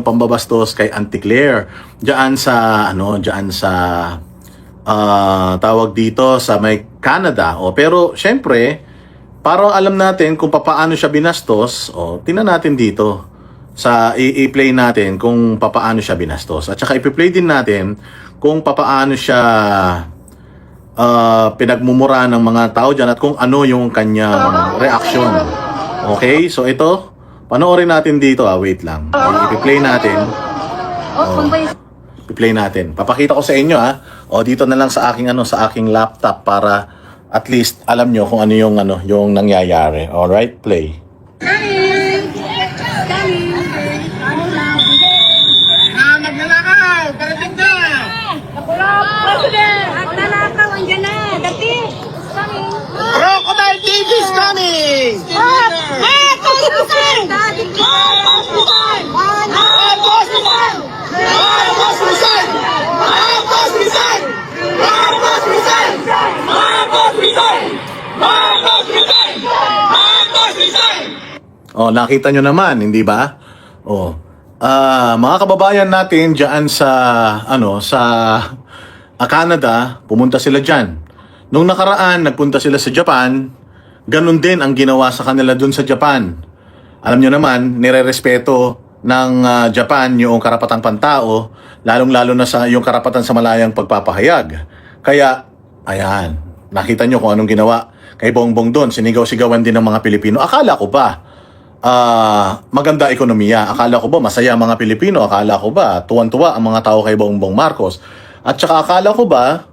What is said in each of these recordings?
yung pambabastos kay Auntie Claire. Diyan sa tawag dito sa may Canada. Pero syempre, para alam natin kung paano siya binastos, tingnan natin dito sa i-play natin kung paano siya binastos. At saka i-play din natin kung paano siya pinagmumura ng mga tao dyan at kung ano yung kanyang reaction. Okay? So ito, panoorin natin dito. Wait lang. I-play natin. I-play natin. Papakita ko sa inyo dito na lang sa aking laptop para at least alam nyo kung ano yung nangyayari. Alright, play. Nagnanakaw! Parating na! Nagnanakaw! Andiyan na! Dati! Crocodile TV is coming! Boss Rizal! Boss Rizal! Boss Rizal! Boss Rizal! Boss Rizal! Boss Rizal! Boss Rizal! Boss Rizal! Boss Rizal! Nakita nyo naman, hindi ba? Mga kababayan natin diyan sa Canada, pumunta sila diyan. Nung nakaraan, nagpunta sila sa Japan, ganun din ang ginawa sa kanila dun sa Japan. Alam nyo naman, nirerespeto ng Japan yung karapatang pantao, lalong-lalo na sa yung karapatan sa malayang pagpapahayag. Kaya, ayan, nakita nyo kung anong ginawa kay Bongbong doon. Sinigaw-sigawan din ng mga Pilipino. Akala ko ba, maganda ekonomiya? Akala ko ba masaya ang mga Pilipino? Akala ko ba tuwan-tuwa ang mga tao kay Bongbong Marcos? At saka akala ko ba,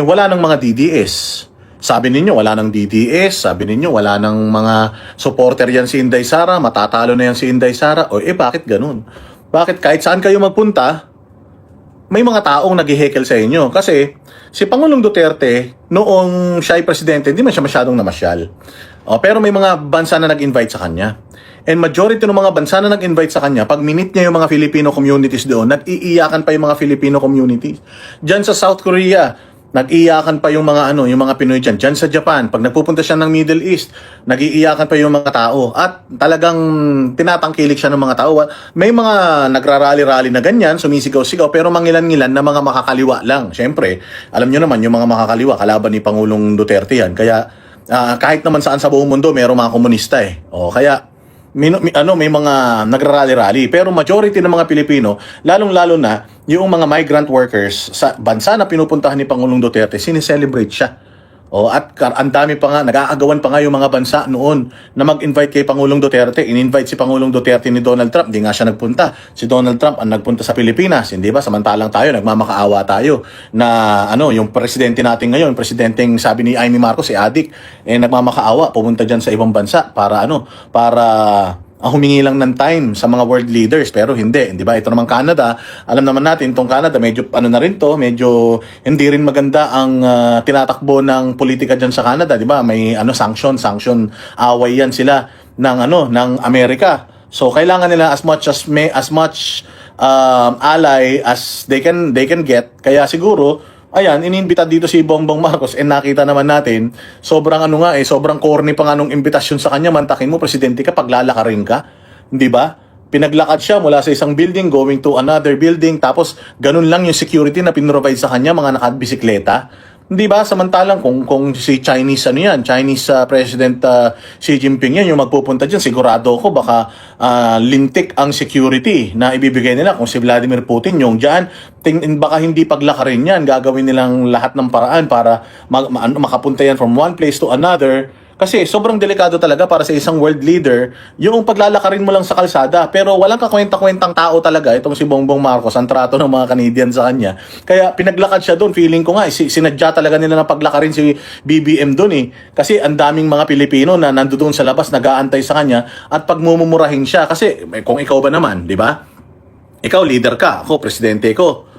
wala ng mga DDS? Sabi ninyo, wala ng DDS. Sabi ninyo, wala ng mga supporter yan si Inday Sara. Matatalo na yan si Inday Sara. Bakit ganun? Bakit kahit saan kayo magpunta, may mga taong nag-heckle sa inyo? Kasi si Pangulong Duterte, noong siya ay presidente, hindi man siya masyadong namasyal. Pero may mga bansa na nag-invite sa kanya. And majority ng mga bansa na nag-invite sa kanya, pag minute niya yung mga Filipino communities doon, nag-iiyakan pa yung mga Filipino communities. Diyan sa South Korea, nag-iiyakan pa yung mga Pinoy dyan. Diyan sa Japan, pag nagpupunta siya ng Middle East, nag-iiyakan pa yung mga tao. At talagang tinatangkilik siya ng mga tao. May mga nagrarally-rally na ganyan, sumisigaw-sigaw, pero mangilan-ngilan na mga makakaliwa lang. Siyempre, alam nyo naman, yung mga makakaliwa, kalaban ni Pangulong Duterte yan. Kaya, kahit naman saan sa buong mundo, mayroong mga komunista Kaya, may mga nagrarally-rally. Pero majority ng mga Pilipino, lalong-lalo na yung mga migrant workers sa bansa na pinupuntahan ni Pangulong Duterte, sineselebrate siya. At ang dami pa nga, nag-aagawan pa nga yung mga bansa noon na mag-invite kay Pangulong Duterte. In-invite si Pangulong Duterte ni Donald Trump, hindi nga siya nagpunta. Si Donald Trump ang nagpunta sa Pilipinas, hindi ba? Samantalang tayo, nagmamakaawa tayo na yung presidente natin ngayon, presidenteng sabi ni Amy Marcos, si adik, nagmamakaawa, pumunta dyan sa ibang bansa para humingi lang ng time sa mga world leaders, pero hindi, di ba? Ito naman Canada, alam naman natin itong Canada, medyo na rin to, medyo hindi rin maganda ang tinatakbo ng politika diyan sa Canada, di ba? May sanction, away yan sila ng Amerika. So kailangan nila as much ally as they can get. Kaya siguro ayan, inimbita dito si Bongbong Marcos nakita naman natin, sobrang sobrang corny pa nga nung imbitasyon sa kanya. Mantakin mo, presidente ka, paglalakarin ka. Hindi ba? Pinaglakad siya mula sa isang building going to another building, tapos ganun lang yung security na pinrovide sa kanya, mga nakabisikleta. Hindi ba? Samantalang kung si Chinese President Xi Jinping yan yung magpupunta diyan, sigurado ako baka lintik ang security na ibibigay nila. Kung si Vladimir Putin yung diyan, baka hindi paglakarin yan, gagawin nilang lahat ng paraan para makapunta yan from one place to another. Kasi sobrang delikado talaga para sa isang world leader yung paglalakarin mo lang sa kalsada, pero walang kakwenta-kwentang tao talaga itong si Bongbong Marcos, ang trato ng mga Canadian sa kanya. Kaya pinaglakad siya doon. Feeling ko nga sinadya talaga nila na paglakarin si BBM doon kasi ang daming mga Pilipino na nandoon sa labas nag-aantay sa kanya at pagmumurahin siya. Kasi kung ikaw ba naman, di ba? Ikaw leader ka, ako presidente ko.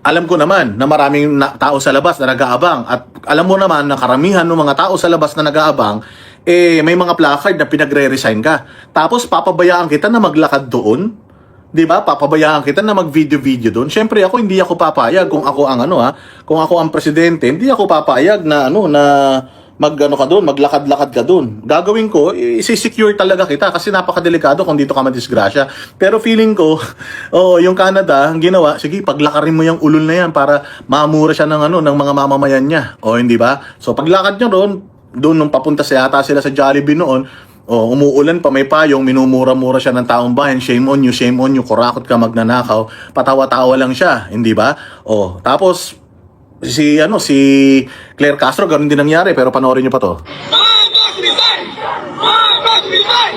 Alam ko naman na maraming tao sa labas na nag-aabang, at alam mo naman na karamihan ng mga tao sa labas na nag-aabang may mga placard na pinagre-resign ka. Tapos papabayaan kita na maglakad doon, 'di ba? Papabayaan kita na mag-video doon. Syempre hindi ako papayag kung ako ang kung ako ang presidente, hindi ako papayag na ano ka doon, maglakad-lakad ka doon. Gagawin ko, isi-secure talaga kita kasi napakadelikado kung dito ka madisgrasya. Pero feeling ko, yung Canada, ang ginawa, sige, paglakarin mo yung ulol na yan para mamura siya ng mga mamamayan niya. O hindi ba? So paglakad niya doon nung papunta yata sila sa Jollibee noon, umuulan pa, may payong, minumura-mura siya ng taong bayan, shame on you, kurakot ka, magnanakaw, patawa-tawa lang siya, hindi ba? Tapos si Claire Castro, ganun din nangyari, pero panoorin niyo pa to. Marcos resign! Marcos resign!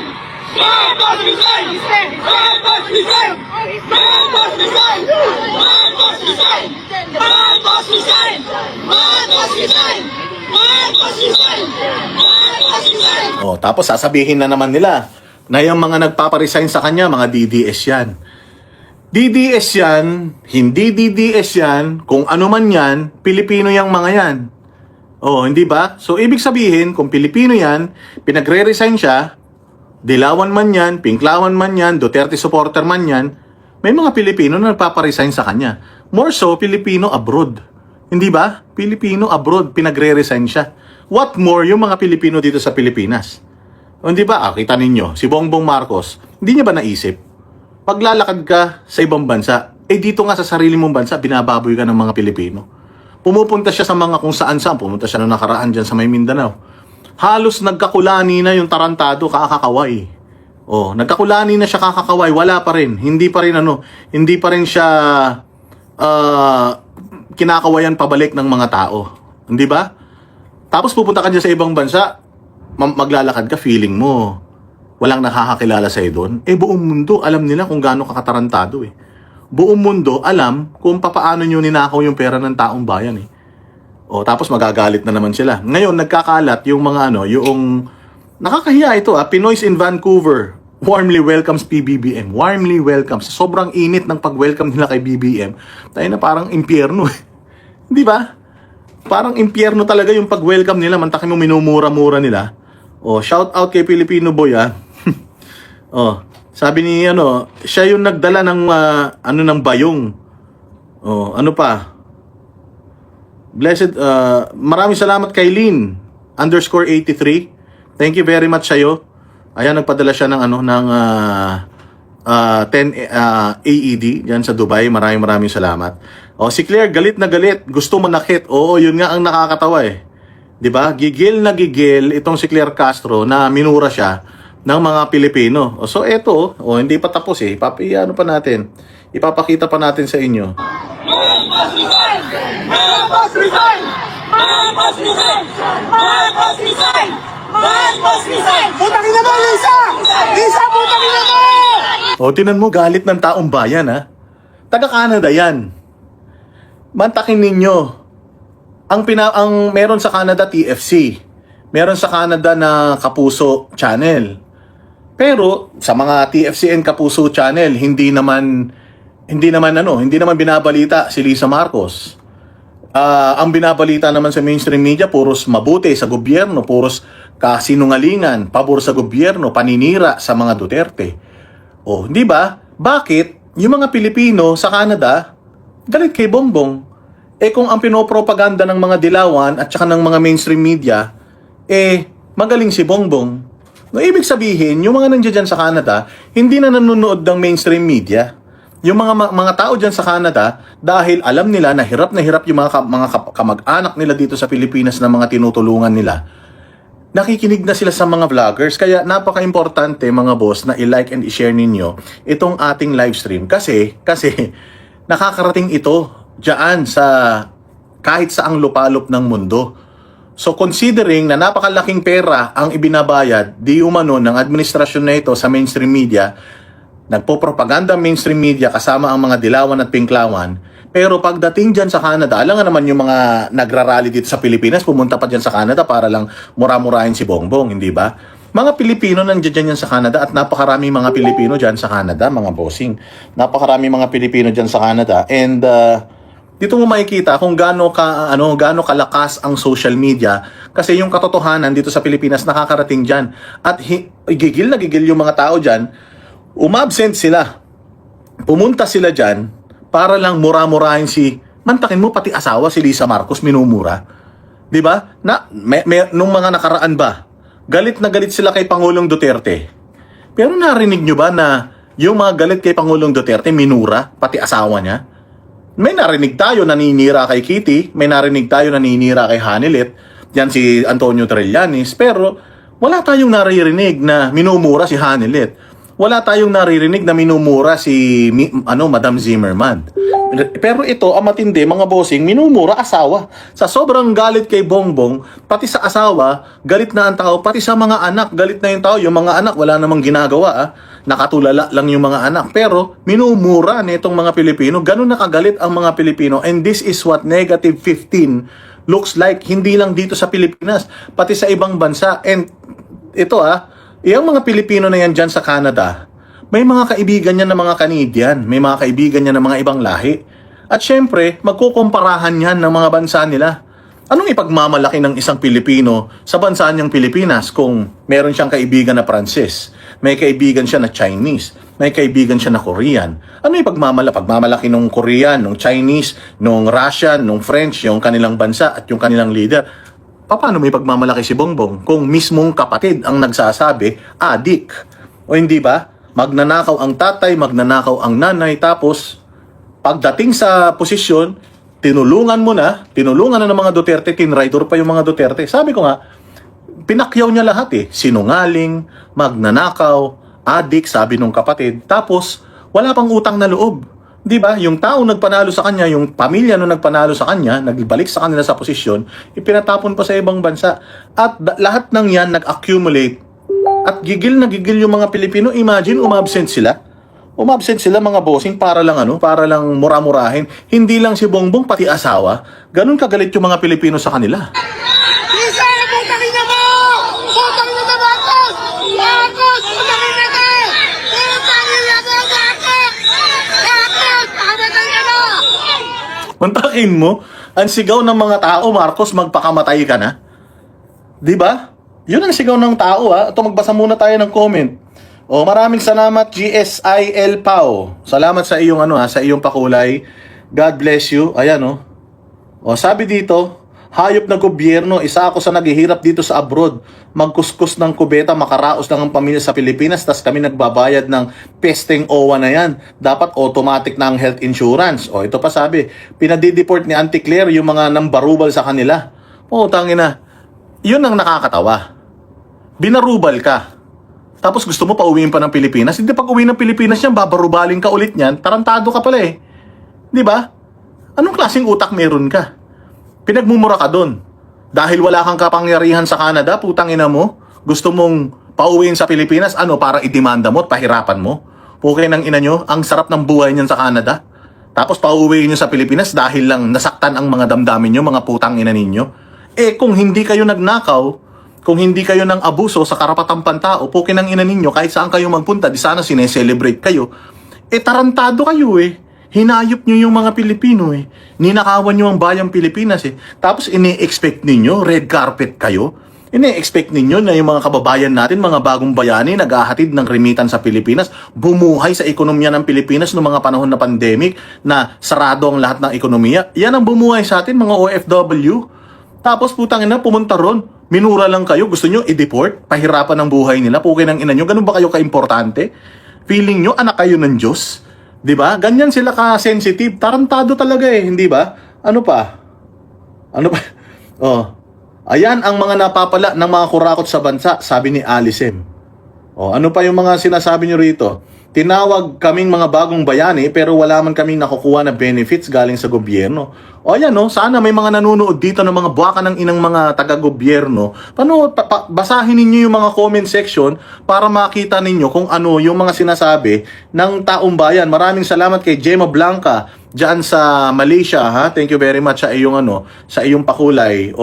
Marcos resign! Marcos resign! Marcos resign! Marcos resign! Marcos resign! Marcos resign! Marcos resign! Marcos resign! Tapos sasabihin na naman nila na yung mga nagpaparesign sa kanya, mga DDS yan. DDS yan, hindi DDS yan, kung ano man yan, Pilipino yang mga yan. Hindi ba? So, ibig sabihin, kung Pilipino yan, pinagre-resign siya, Dilawan man yan, Pinklawan man yan, Duterte supporter man yan, may mga Pilipino na nagpaparesign sa kanya. More so, Pilipino abroad. Hindi ba? Pilipino abroad, pinagre-resign siya. What more, yung mga Pilipino dito sa Pilipinas? Hindi ba? Kita ninyo, si Bongbong Marcos, hindi niya ba naisip? Paglalakad ka sa ibang bansa, dito nga sa sarili mong bansa, binababoy ka ng mga Pilipino. Pumupunta siya sa mga kung saan-saan. Pumunta siya nung nakaraan dyan sa may Mindanao. Halos nagkakulani na yung tarantado, kakakaway. Nagkakulani na siya, kakakaway. Wala pa rin. Hindi pa rin siya kinakawayan pabalik ng mga tao. Hindi ba? Tapos pupunta ka dyan sa ibang bansa, maglalakad ka, feeling mo walang nakakakilala sa'yo doon. Buong mundo, alam nila kung gaano kakatarantado Buong mundo, alam kung papaano nyo ninakaw yung pera ng taong bayan tapos magagalit na naman sila. Ngayon, nagkakalat yung mga yung nakakahiya ito Pinoys in Vancouver warmly welcomes PBBM. Warmly welcomes. Sobrang init ng pag-welcome nila kay BBM. Tayo na parang impyerno Di ba? Parang impyerno talaga yung pag-welcome nila. Mantakin mo minumura-mura nila. Shout out kay Filipino Boy sabi ni siya yung nagdala ng ng bayong. Ano pa? Blessed maraming salamat kay Lynn _83. Thank you very much sa'yo. Ayan, nagpadala siya ng 10 AED diyan sa Dubai. Maraming salamat. Si Claire, galit na galit. Gusto manakit. Yun nga ang nakakatawa 'Di ba? Gigil na gigil itong si Claire Castro na minura siya ng mga Pilipino. So eto, hindi pa tapos ano pa natin? Ipapakita pa natin sa inyo. Marcos resign! Marcos resign! Marcos resign! Marcos resign! Marcos resign! Putang ina mo, Lisa! Lisa, putang ina mo! Tinan mo, galit ng taong bayan Taga-Canada yan. Mantakin ninyo. Ang meron sa Canada TFC. Meron sa Canada na Kapuso Channel. Pero sa mga TFCN Kapuso Channel, hindi naman binabalita si Lisa Marcos. Ang binabalita naman sa mainstream media, puros mabuti sa gobyerno, puros kasinungalingan, pabor sa gobyerno, paninira sa mga Duterte. Di ba? Bakit yung mga Pilipino sa Canada galit kay Bongbong? Kung ang pinopropaganda ng mga dilawan at saka ng mga mainstream media, magaling si Bongbong. Ibig sabihin, yung mga nandiyan sa Canada, hindi na nanonood ng mainstream media. Yung mga tao dyan sa Canada, dahil alam nila na hirap yung mga kamag-anak nila dito sa Pilipinas na mga tinutulungan nila, nakikinig na sila sa mga vloggers. Kaya napaka-importante mga boss na i-like and i-share ninyo itong ating live stream. Kasi nakakarating ito dyan sa kahit saang lupalop ng mundo. So considering na napakalaking pera ang ibinabayad di umano ng administrasyon na ito sa mainstream media, nagpo-propaganda ang mainstream media kasama ang mga dilawan at pinklawan, pero pagdating dyan sa Canada, alam nga naman yung mga nagrarally dito sa Pilipinas, pumunta pa dyan sa Canada para lang mura-murahin si Bongbong, hindi ba? Mga Pilipino nandiyan yan sa Canada at napakarami mga Pilipino dyan sa Canada, mga bossing. Napakarami mga Pilipino dyan sa Canada and dito mo makikita kung gaano kalakas ang social media kasi yung katotohanan dito sa Pilipinas nakakarating diyan at gigil na gigil yung mga tao diyan. Umabsent sila. Pumunta sila diyan para lang mura-murahin mantakin mo pati asawa si Lisa Marcos minumura. 'Di ba? Nung mga nakaraan ba, galit na galit sila kay Pangulong Duterte. Pero narinig nyo ba na yung mga galit kay Pangulong Duterte, minura, pati asawa niya? May narinig tayo naninira kay Kitty, may narinig tayo naninira kay Hanilet, yan si Antonio Trillanes, pero wala tayong naririnig na minumura si Hanilet. Wala tayong naririnig na minumura si Madam Zimmerman. Pero ito, ang matindi, mga bossing, minumura asawa. Sa sobrang galit kay Bongbong, pati sa asawa, galit na ang tao, pati sa mga anak, galit na yung tao. Yung mga anak, wala namang ginagawa. Nakatulala lang yung mga anak. Pero, minumura nitong mga Pilipino. Ganun nakagalit ang mga Pilipino. And this is what negative 15 looks like. Hindi lang dito sa Pilipinas, pati sa ibang bansa. And ito yung mga Pilipino na yan dyan sa Canada, may mga kaibigan niya na mga Canadian, may mga kaibigan niya na mga ibang lahi. At syempre, magkukumparahan yan ng mga bansa nila. Anong ipagmamalaki ng isang Pilipino sa bansa niyang Pilipinas kung meron siyang kaibigan na Pranses, may kaibigan siya na Chinese, may kaibigan siya na Korean? Ano pagmamalaki ng Korean, ng Chinese, ng Russian, ng French, yung kanilang bansa at yung kanilang leader? Paano may pagmamalaki si Bongbong kung mismong kapatid ang nagsasabi, adik? O hindi ba? Magnanakaw ang tatay, magnanakaw ang nanay, tapos pagdating sa posisyon, tinulungan na ng mga Duterte, tinraidor pa yung mga Duterte. Sabi ko nga, pinakyaw niya lahat sinungaling, magnanakaw, adik, sabi nung kapatid, tapos wala pang utang na loob. Di ba? Yung tao nagpanalo sa kanya, yung pamilya nung nagpanalo sa kanya, nagbalik sa kanila sa posisyon, ipinatapon pa sa ibang bansa. At lahat ng yan nag-accumulate. At gigil na gigil yung mga Pilipino. Imagine, umabsent sila. Umabsent sila mga bossing para lang mura-murahin. Hindi lang si Bongbong, pati asawa. Ganun kagalit yung mga Pilipino sa kanila. Lisa, putangin na mo! Putangin na Marcos! Marcos, putangin na ka! Putangin na mo, Marcos! Marcos, pakamatay ka na! Mantakin mo, ang sigaw ng mga tao, Marcos, magpakamatay ka na. Di ba? Yun ang sigaw ng tao, Ito, magbasa muna tayo ng comment. Maraming salamat, GSIL Pao. Salamat sa iyong sa iyong pakulay. God bless you. Ayan, sabi dito, hayop na gobyerno, isa ako sa naghihirap dito sa abroad. Magkuskus ng kubeta, makaraos lang ang pamilya sa Pilipinas, tas kami nagbabayad ng pesteng OWA na yan. Dapat automatic na ang health insurance. Ito pa sabi, pinadideport ni Auntie Claire yung mga nambarubal sa kanila. Tangina. Yun ang nakakatawa. Binarubal ka. Tapos gusto mo pauwiin pa ng Pilipinas? Hindi, pag uwi ng Pilipinas yan, babarubalin ka ulit yan. Tarantado ka pala Di ba? Anong klaseng utak meron ka? Pinagmumura ka doon. Dahil wala kang kapangyarihan sa Canada, putang ina mo, gusto mong pauwiin sa Pilipinas, para idemanda mo at pahirapan mo? Pukay ng ina nyo, ang sarap ng buhay niyan sa Canada. Tapos pauwiin nyo sa Pilipinas dahil lang nasaktan ang mga damdamin nyo, mga putang ina ninyo. Kung hindi kayo nagnakaw, kung hindi kayo ng abuso sa karapatang pantao, pukin ng ina ninyo, kahit saan kayo magpunta, di sana sineselebrate kayo. Tarantado kayo Hinayop nyo yung mga Pilipino Ninakawan nyo ang bayang Pilipinas Tapos ini-expect ninyo, red carpet kayo. Ini-expect ninyo na yung mga kababayan natin, mga bagong bayani, naghahatid ng remitan sa Pilipinas, bumuhay sa ekonomiya ng Pilipinas noong mga panahon na pandemic, na sarado ang lahat ng ekonomiya. Yan ang bumuhay sa atin, mga OFW. Tapos putang ina, pumunta ron. Minura lang kayo, gusto nyo i-deport, pahirapan ang buhay nila, pukin ng ina nyo, ganun ba kayo ka-importante? Feeling nyo, anak kayo ng Diyos? Diba? Ganyan sila ka-sensitive, tarantado talaga hindi ba? Ano pa? Ayan ang mga napapala ng mga kurakot sa bansa, sabi ni Alicem. Ano pa yung mga sinasabi nyo rito? Tinawag kaming mga bagong bayani pero wala man kaming nakukuha na benefits galing sa gobyerno. Ayan sana may mga nanonood dito ng mga buwaka ng inang mga taga-gobyerno. Basahin ninyo yung mga comment section para makita ninyo kung ano yung mga sinasabi ng taong bayan. Maraming salamat kay Gemma Blanca dyan sa Malaysia. Thank you very much sa iyong sa iyong pakulay.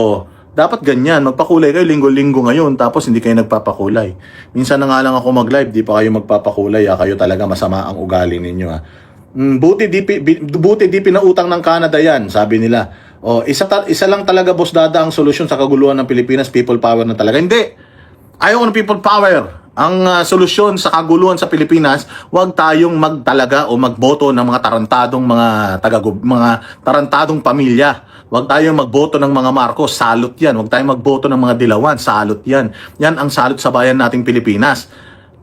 Dapat ganyan, magpakulay kayo linggo-linggo ngayon tapos hindi kayo nagpapakulay. Minsan na nga lang ako mag-live, di pa kayo magpapakulay, kayo talaga masama ang ugali ninyo. Buti di pinautang ng Canada yan, sabi nila. Isa lang talaga, Boss Dada, ang solusyon sa kaguluhan ng Pilipinas, people power na talaga. Hindi! Ayaw ng people power. Ang solusyon sa kaguluhan sa Pilipinas, huwag tayong magtalaga o magboto ng mga tarantadong mga tarantadong pamilya. Huwag tayong magboto ng mga Marcos, salot yan. Huwag tayong magboto ng mga Dilawan, salot yan. Yan ang salot sa bayan nating Pilipinas.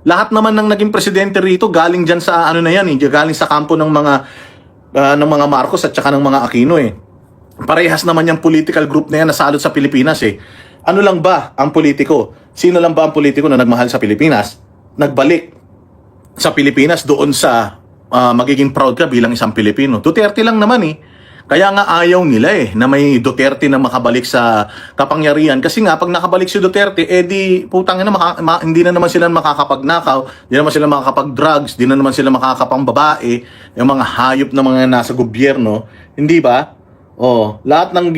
Lahat naman ng naging presidente rito galing dyan sa ano na yan, galing sa kampo ng mga Marcos at saka ng mga Aquino eh. Parehas naman yung political group na yan na salot sa Pilipinas eh. Ano lang ba ang politiko? Sino lang ba ang politiko na nagmahal sa Pilipinas? Nagbalik sa Pilipinas doon sa magiging proud ka bilang isang Pilipino. Duterte lang naman eh. Kaya nga ayaw nila eh na may Duterte na makabalik sa kapangyarihan. Kasi nga pag nakabalik si Duterte, di putang ina hindi na naman sila makakapagnakaw, hindi naman sila makakapag-drugs, hindi na naman sila makakapangbabae, yung mga hayop na mga nasa gobyerno, hindi ba? Lahat ng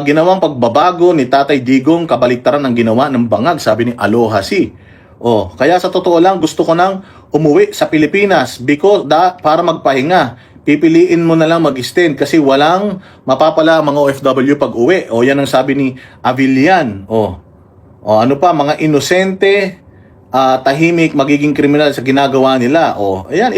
ginawang pagbabago ni Tatay Digong kabaliktaran ng ginawa ng bangag, sabi ni Aloha Si. Kaya sa totoo lang gusto ko nang umuwi sa Pilipinas because para magpahinga. Pipiliin mo na lang mag-extend kasi walang mapapala mga OFW pag uwi. Yan ang sabi ni Avillan. Ano pa, mga inosente, tahimik, magiging kriminal sa ginagawa nila. Ayan,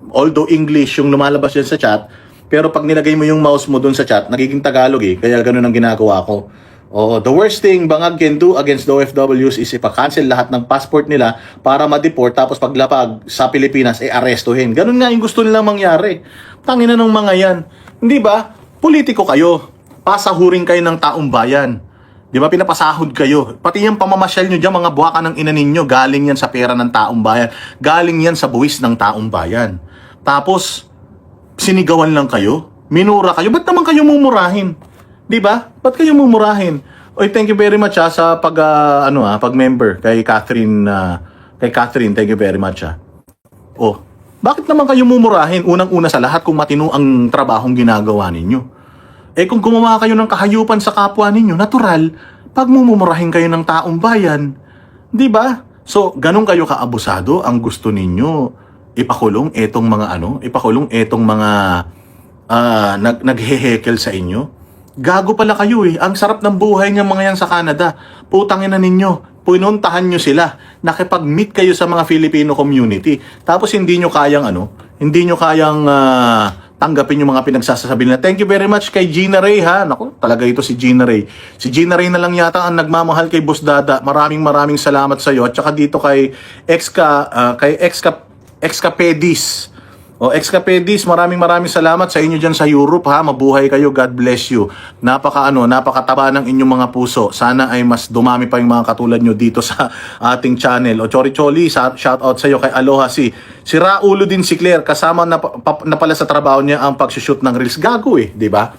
although English yung lumalabas yan sa chat, pero pag nilagay mo yung mouse mo dun sa chat, nagiging Tagalog eh. Kaya ganun ang ginagawa ko. The worst thing Bangag can do against the OFWs is ipa-cancel lahat ng passport nila para ma-deport tapos paglapag sa Pilipinas arestuhin. Ganun nga yung gusto nilang mangyari. Tangina ng mga yan. Hindi ba? Politiko kayo. Pasahurin kayo ng taong bayan. Di ba? Pinapasahod kayo. Pati yung pamamasyal nyo dyan, mga buwaka ng ina ninyo, galing yan sa pera ng taong bayan. Galing yan sa buwis ng taong bayan. Tapos, sinigawan lang kayo. Minura kayo. Ba't naman kayo mumurahin? Di ba? Ba't kayo mumurahin? Thank you very much sa pag-member kay Catherine. Kay Catherine, thank you very much. Bakit naman kayo mumurahin? Unang-una sa lahat kung matino ang trabahong ginagawa ninyo. Kung gumawa kayo ng kahayupan sa kapwa ninyo, natural, pag mumurahin kayo ng taong bayan. Di ba? So, ganun kayo kaabusado ang gusto ninyo ipakulong etong mga naghehekel sa inyo. Gago pala kayo eh. Ang sarap ng buhay niya mga yan sa Canada. Putangin na ninyo. Pinuntahan nyo sila. Nakipag-meet kayo sa mga Filipino community. Tapos hindi nyo kayang tanggapin yung mga pinagsasabi nila. Thank you very much kay Gina Ray ha. Naku, talaga ito si Gina Ray. Si Gina Ray na lang yata ang nagmamahal kay Boss Dada. Maraming salamat sa iyo. At saka dito kay Excapedis. Excapedis, maraming salamat sa inyo dyan sa Europe ha. Mabuhay kayo, God bless you. Napakataba ng inyong mga puso. Sana ay mas dumami pa yung mga katulad nyo dito sa ating channel. Chori-choli, shout out sa iyo kay Aloha Si. Si Raulo din si Claire, kasama na pala sa trabaho niya ang pag-shoot ng reels. Gago eh, di ba?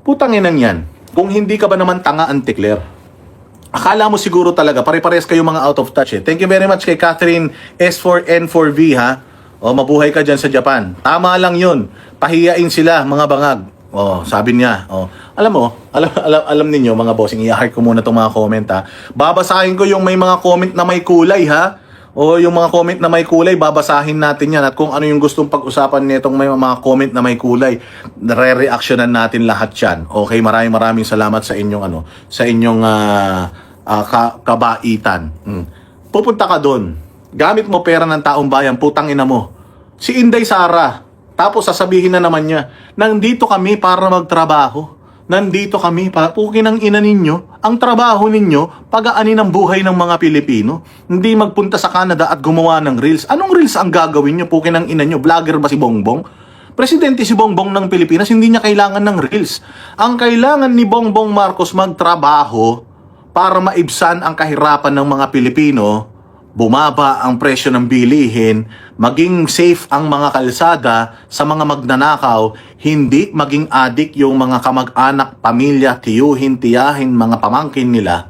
Putanginan yan. Kung hindi ka ba naman tanga, Auntie Claire? Akala mo siguro talaga, pare-pares kayo mga out of touch eh. Thank you very much kay Catherine S4N4V ha. Mabuhay ka dyan sa Japan. Tama lang yun. Pahiyain sila, mga bangag. Sabi niya. Alam ninyo, mga bossing, i-heart ko muna itong mga comment ha. Babasahin ko yung may mga comment na may kulay ha. Yung mga comment na may kulay, babasahin natin yan. At kung ano yung gustong pag-usapan nitong may mga comment na may kulay, re-reactionan natin lahat yan. Okay, maraming salamat sa inyong kabaitan. Pupunta ka doon. Gamit mo pera ng taong bayan, putang ina mo. Si Inday Sara, tapos sasabihin na naman niya, nandito kami para magtrabaho. Nandito kami para, pukin ang ina ninyo, ang trabaho ninyo, pag-aani ng buhay ng mga Pilipino. Hindi magpunta sa Canada at gumawa ng reels. Anong reels ang gagawin nyo, pukin ang ina nyo? Vlogger ba si Bongbong? Presidente si Bongbong ng Pilipinas, hindi niya kailangan ng reels. Ang kailangan ni Bongbong Marcos magtrabaho para maibsan ang kahirapan ng mga Pilipino, bumaba ang presyo ng bilihin, maging safe ang mga kalsada sa mga magnanakaw, hindi maging adik yung mga kamag-anak, pamilya, tiyuhin, tiyahin, mga pamangkin nila,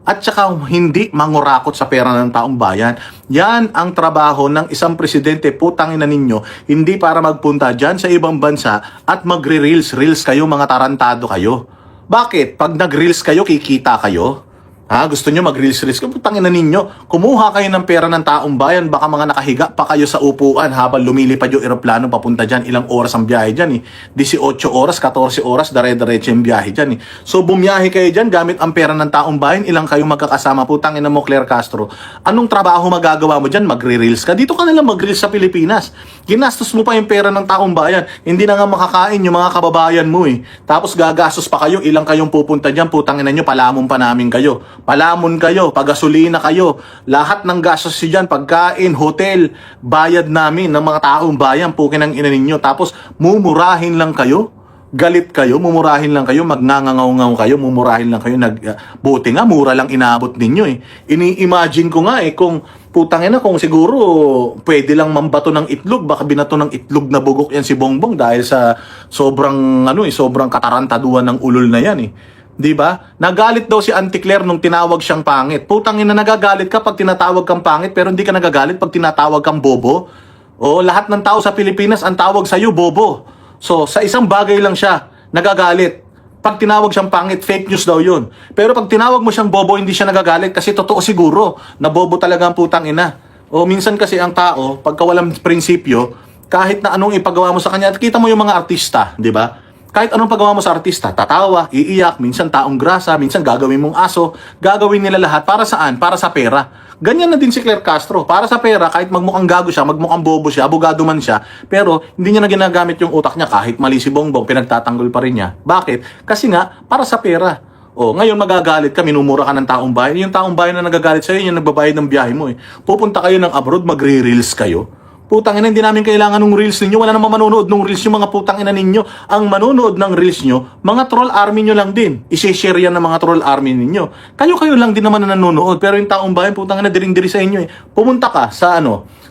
at saka hindi mangurakot sa pera ng taong bayan. Yan ang trabaho ng isang presidente, putangin na ninyo, hindi para magpunta dyan sa ibang bansa at magre-reels kayo, mga tarantado kayo. Bakit? Pag nag-reels kayo, kikita kayo? Gusto nyo mag-reels-reels? Putangin na ninyo. Kumuha kayo ng pera ng taong bayan. Baka mga nakahiga pa kayo sa upuan habang lumilipad yung eroplano papunta dyan. Ilang oras ang biyahe dyan 18 oras, 14 oras, dare-diretso yung biyahe dyan So bumiyahe kayo dyan gamit ang pera ng taong bayan. Ilang kayong magkakasama. Putangin na mo, Claire Castro. Anong trabaho magagawa mo dyan? Magre-reels ka. Dito ka nalang mag-reels sa Pilipinas. Ginastos mo pa yung pera ng taong bayan. Hindi na nga makakain yung mga kababayan mo Tapos gagastos pa kayo. Ilang kayong pupunta dyan. Putangin na nyo, palamon pa namin kayo. Palamon kayo, pagasolina kayo, lahat ng gastos dyan, pagkain, hotel, bayad namin ng mga taong bayan, pukin ang ina ninyo. Tapos mumurahin lang kayo, galit kayo, mumurahin lang kayo, magngangangaw kayo, mumurahin lang kayo, buti nga, mura lang inaabot ninyo Ini-imagine ko nga kung putangin na, kung siguro pwede lang mambato ng itlog, baka binato ng itlog na bugok yan si Bongbong dahil sa sobrang sobrang katarantaduan ng ulol na yan Di ba? Nagalit daw si Auntie Claire nung tinawag siyang pangit. Putangin na, nagagalit ka pag tinatawag kang pangit pero hindi ka nagagalit pag tinatawag kang bobo. Lahat ng tao sa Pilipinas ang tawag sa iyo bobo. So, sa isang bagay lang siya nagagalit. Pag tinawag siyang pangit, fake news daw yun. Pero pag tinawag mo siyang bobo, hindi siya nagagalit kasi totoo siguro na bobo talaga ang putang ina. Minsan kasi ang tao, pagka walang prinsipyo, kahit na anong ipagawa mo sa kanya, at kita mo yung mga artista, di ba? Kahit anong pagawa mo sa artista, tatawa, iiyak, minsan taong grasa, minsan gagawin mong aso, gagawin nila lahat. Para saan? Para sa pera. Ganyan na din si Claire Castro. Para sa pera, kahit magmukhang gago siya, magmukhang bobo siya, abogado man siya, pero hindi niya na ginagamit yung utak niya kahit mali si Bongbong, pinagtatanggol pa rin niya. Bakit? Kasi nga, para sa pera. Ngayon magagalit ka, minumura ka ng taong bayan. Yung taong bayan na nagagalit sa'yo, yung nagbabayad ng biyahe mo Pupunta kayo ng abroad, magre-reels kayo. Putang ina, hindi namin kailangan ng reels ninyo. Wala namang manonood ng reels nyo, mga putang ina ninyo. Ang manonood ng reels nyo, mga troll army nyo lang din. I-share yan ng mga troll army ninyo. Kayo lang din naman na nanonood. Pero yung taong bayan, putang ina, diring-diri sa inyo Pumunta ka sa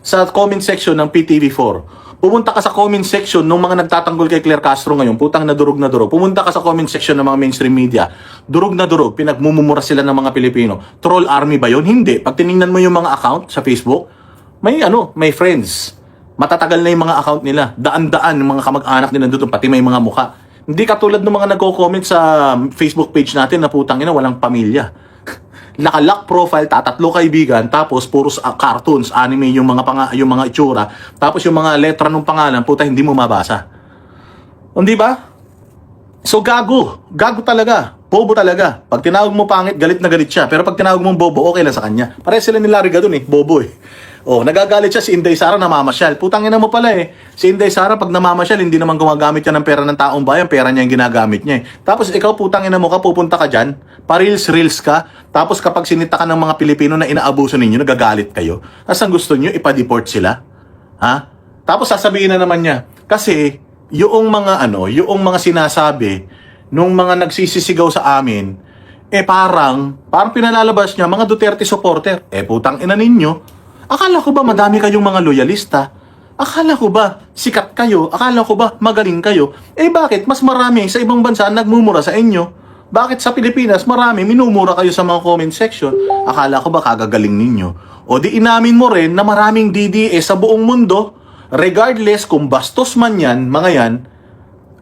sa comment section ng PTV4. Pumunta ka sa comment section ng mga nagtatanggol kay Claire Castro ngayon. Putang na durog na durog. Pumunta ka sa comment section ng mga mainstream media. Durog na durog. Pinagmumura sila ng mga Pilipino. Troll army ba yun? Hindi. Pag tiningnan mo yung mga account sa Facebook, may friends. Matatagal na yung mga account nila. Daan-daan yung mga kamag-anak nila doon, pati may mga mukha. Hindi katulad ng mga nagko-comment sa Facebook page natin na putang ina, walang pamilya. Naka-lock profile, tatatlo kaibigan, tapos puros cartoons, anime yung mga itsura, tapos yung mga letra ng pangalan, puta hindi mo mabasa. Hindi ba? So gago talaga. Bobo talaga. Pag tinawag mo pangit, galit na galit siya. Pero pag tinawag mo bobo, okay lang sa kanya. Pareho sila ni Larry Gadon bobo nagagalit siya si Inday Sara namamasyal. Putangin na mo pala Si Inday Sara pag namamasyal, hindi naman gumagamit yan ng pera ng taong bayan, pera niya yung ginagamit niya Tapos ikaw putangin na mo ka, pupunta ka dyan, pa-reels ka, tapos kapag sinita ka ng mga Pilipino na inaabuso ninyo, nagagalit kayo. Tapos ang gusto niyo, ipa-deport sila? Tapos sasabihin na naman niya, kasi yung mga sinasabi nung mga nagsisisigaw sa amin, parang pinalalabas niya, mga Duterte supporter. Putang ina ninyo. Akala ko ba madami kayong mga loyalista? Akala ko ba sikat kayo? Akala ko ba magaling kayo? Bakit mas marami sa ibang bansa nagmumura sa inyo? Bakit sa Pilipinas marami minumura kayo sa mga comment section? Akala ko ba kagagaling ninyo? Di inamin mo rin na maraming DDS sa buong mundo, regardless kung bastos man yan, mga yan,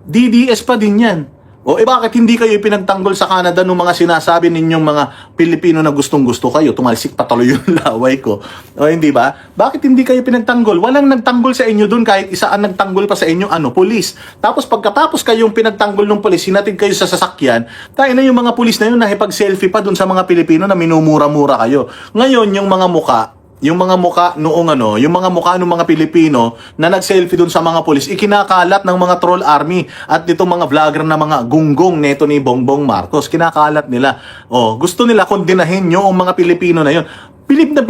DDS pa din yan. Bakit hindi kayo pinagtanggol sa Canada ng mga sinasabi ninyong mga Pilipino na gustong-gusto kayo? Tumalsik patuloy yung laway ko. Hindi ba? Bakit hindi kayo pinagtanggol? Walang nagtanggol sa inyo dun, kahit isa ang nagtanggol pa sa inyo, pulis. Tapos pagkatapos kayong pinagtanggol ng pulis, hinatid kayo sa sasakyan, tayo na yung mga pulis na yun, nakipag-selfie pa dun sa mga Pilipino na minumura-mura kayo. Ngayon, yung mga mukha yung mga mukha ng mga Pilipino na nag-selfie dun sa mga pulis, ikinakalat ng mga troll army at itong mga vlogger na mga gunggong neto ni Bongbong Marcos. Kinakalat nila. Gusto nila kondinahin yung mga Pilipino na yun. Bilib na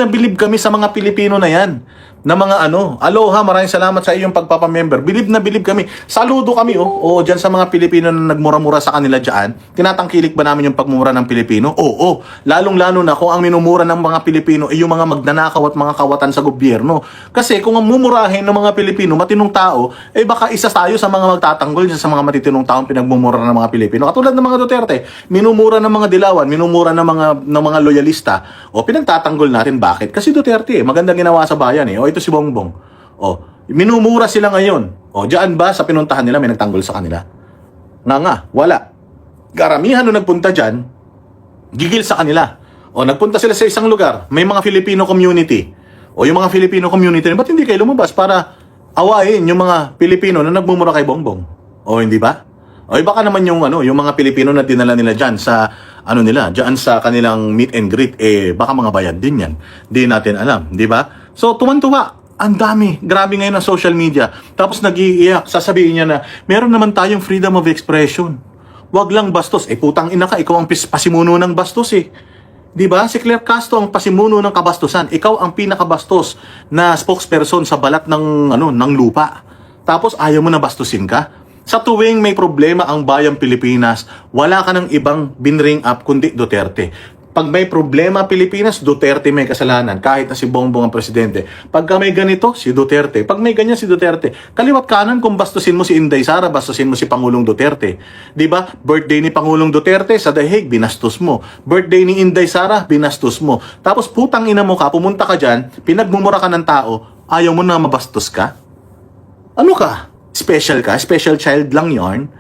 bilib kami sa mga Pilipino na yan. Na mga aloha, maraming salamat sa iyong pagpapamember. Bilib na bilib kami. Saludo kami dyan sa mga Pilipino na nagmura-mura sa kanila dyan. Tinatangkilik ba namin yung pagmura ng Pilipino? Oo. Lalong-lalo na kung ang minumura ng mga Pilipino ay yung mga magnanakaw at mga kawatan sa gobyerno. Kasi kung ang mumurahin ng mga Pilipino, matinong tao, baka isa tayo sa mga magtatanggol sa mga matitinong taong pinagmumura ng mga Pilipino. Katulad ng mga Duterte, minumura ng mga dilawan, minumura ng mga loyalista. Pinagtatanggol natin. Bakit? Kasi Duterte, magandang ginawa sa bayan ito si Bongbong. Minumura sila ngayon. Diyan ba sa pinuntahan nila may nagtanggol sa kanila? Wala. Karamihan nung nagpunta dyan, Gigil sa kanila. O nagpunta sila sa isang lugar, may mga Filipino community. O yung mga Filipino community, ba't hindi kayo lumabas para awayin yung mga Pilipino na nagmumura kay Bongbong? O hindi ba? O baka naman yung yung mga Pilipino na dinala nila diyan sa diyan sa kanilang meet and greet, baka mga bayad din yan. Di natin alam, di ba? So tuwan-tuwa. Ang dami. Grabe ngayon ang social media. Tapos nag-iiyak. Sasabihin niya na, meron naman tayong freedom of expression. Wag lang bastos. Putang ina ka. Ikaw ang pasimuno ng bastos Di ba? Si Claire Castro ang pasimuno ng kabastusan. Ikaw ang pinakabastos na spokesperson sa balat ng lupa. Tapos ayaw mo na bastusin ka? Sa tuwing may problema ang bayang Pilipinas, wala ka ng ibang binring up kundi Duterte. Pag may problema Pilipinas, Duterte may kasalanan. Kahit na si Bongbong ang presidente. Pagka may ganito, si Duterte. Pag may ganyan, si Duterte. Kaliwat kanan kung bastusin mo si Inday Sara, bastusin mo si Pangulong Duterte. Diba? Birthday ni Pangulong Duterte, sa The Hague, binastos mo. Birthday ni Inday Sara, binastos mo. Tapos putang ina mo ka, pumunta ka dyan, pinagmumura ka ng tao, ayaw mo na mabastos ka? Ano ka? Special ka? Special child lang yarn?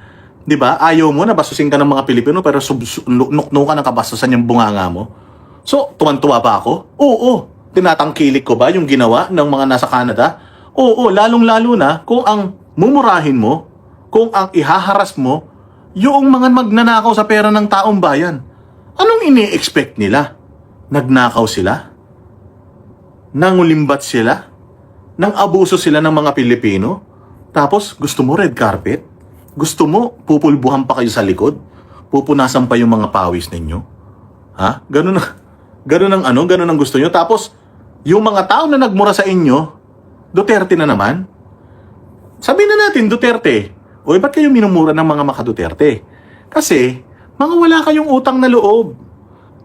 Di ba? Ayaw mo na bastusin ka ng mga Pilipino pero nukno ka ng kabastusan yung bunganga mo. So, tuwan-tuwa ba ako? Oo. Tinatangkilik ko ba yung ginawa ng mga nasa Canada? Oo, lalong-lalo na kung ang mumurahin mo, kung ang ihaharas mo, yung mga magnanakaw sa pera ng taong bayan. Anong ini-expect nila? Nagnakaw sila? Nangulimbat sila? Nang abuso sila ng mga Pilipino? Tapos, gusto mo red carpet? Gusto mo, pupulbuhan pa kayo sa likod? Pupunasan pa yung mga pawis ninyo? Ha? Ganun ang gusto nyo? Tapos, yung mga tao na nagmura sa inyo, Duterte na naman? Sabihin na natin, Duterte. O, ba't kayo minumura ng mga maka-Duterte? Kasi, mga wala kayong utang na loob.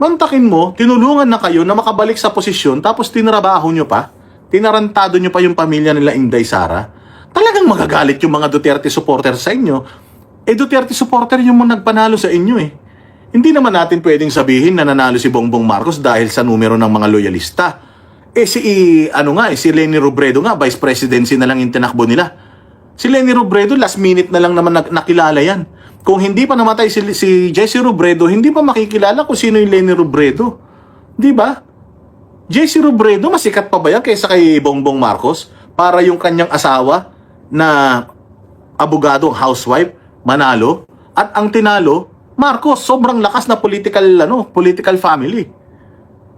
Mantakin mo, tinulungan na kayo na makabalik sa posisyon, tapos tinrabaho nyo pa, tinarantado nyo pa yung pamilya nila Inday Sara. Talagang magagalit yung mga Duterte supporter sa inyo. Duterte supporter yung nagpanalo sa inyo Hindi naman natin pwedeng sabihin na nanalo si Bongbong Marcos dahil sa numero ng mga loyalista. Si Leni Robredo nga, vice presidency na lang yung tinakbo nila. Si Leni Robredo, last minute na lang naman nakilala yan. Kung hindi pa namatay si Jesse Robredo, hindi pa makikilala kung sino yung Leni Robredo. Di ba? Jesse Robredo, masikat pa ba yan kaysa kay Bongbong Marcos? Para yung kanyang asawa na abogado, housewife, manalo, at ang tinalo, Marcos, sobrang lakas na political family.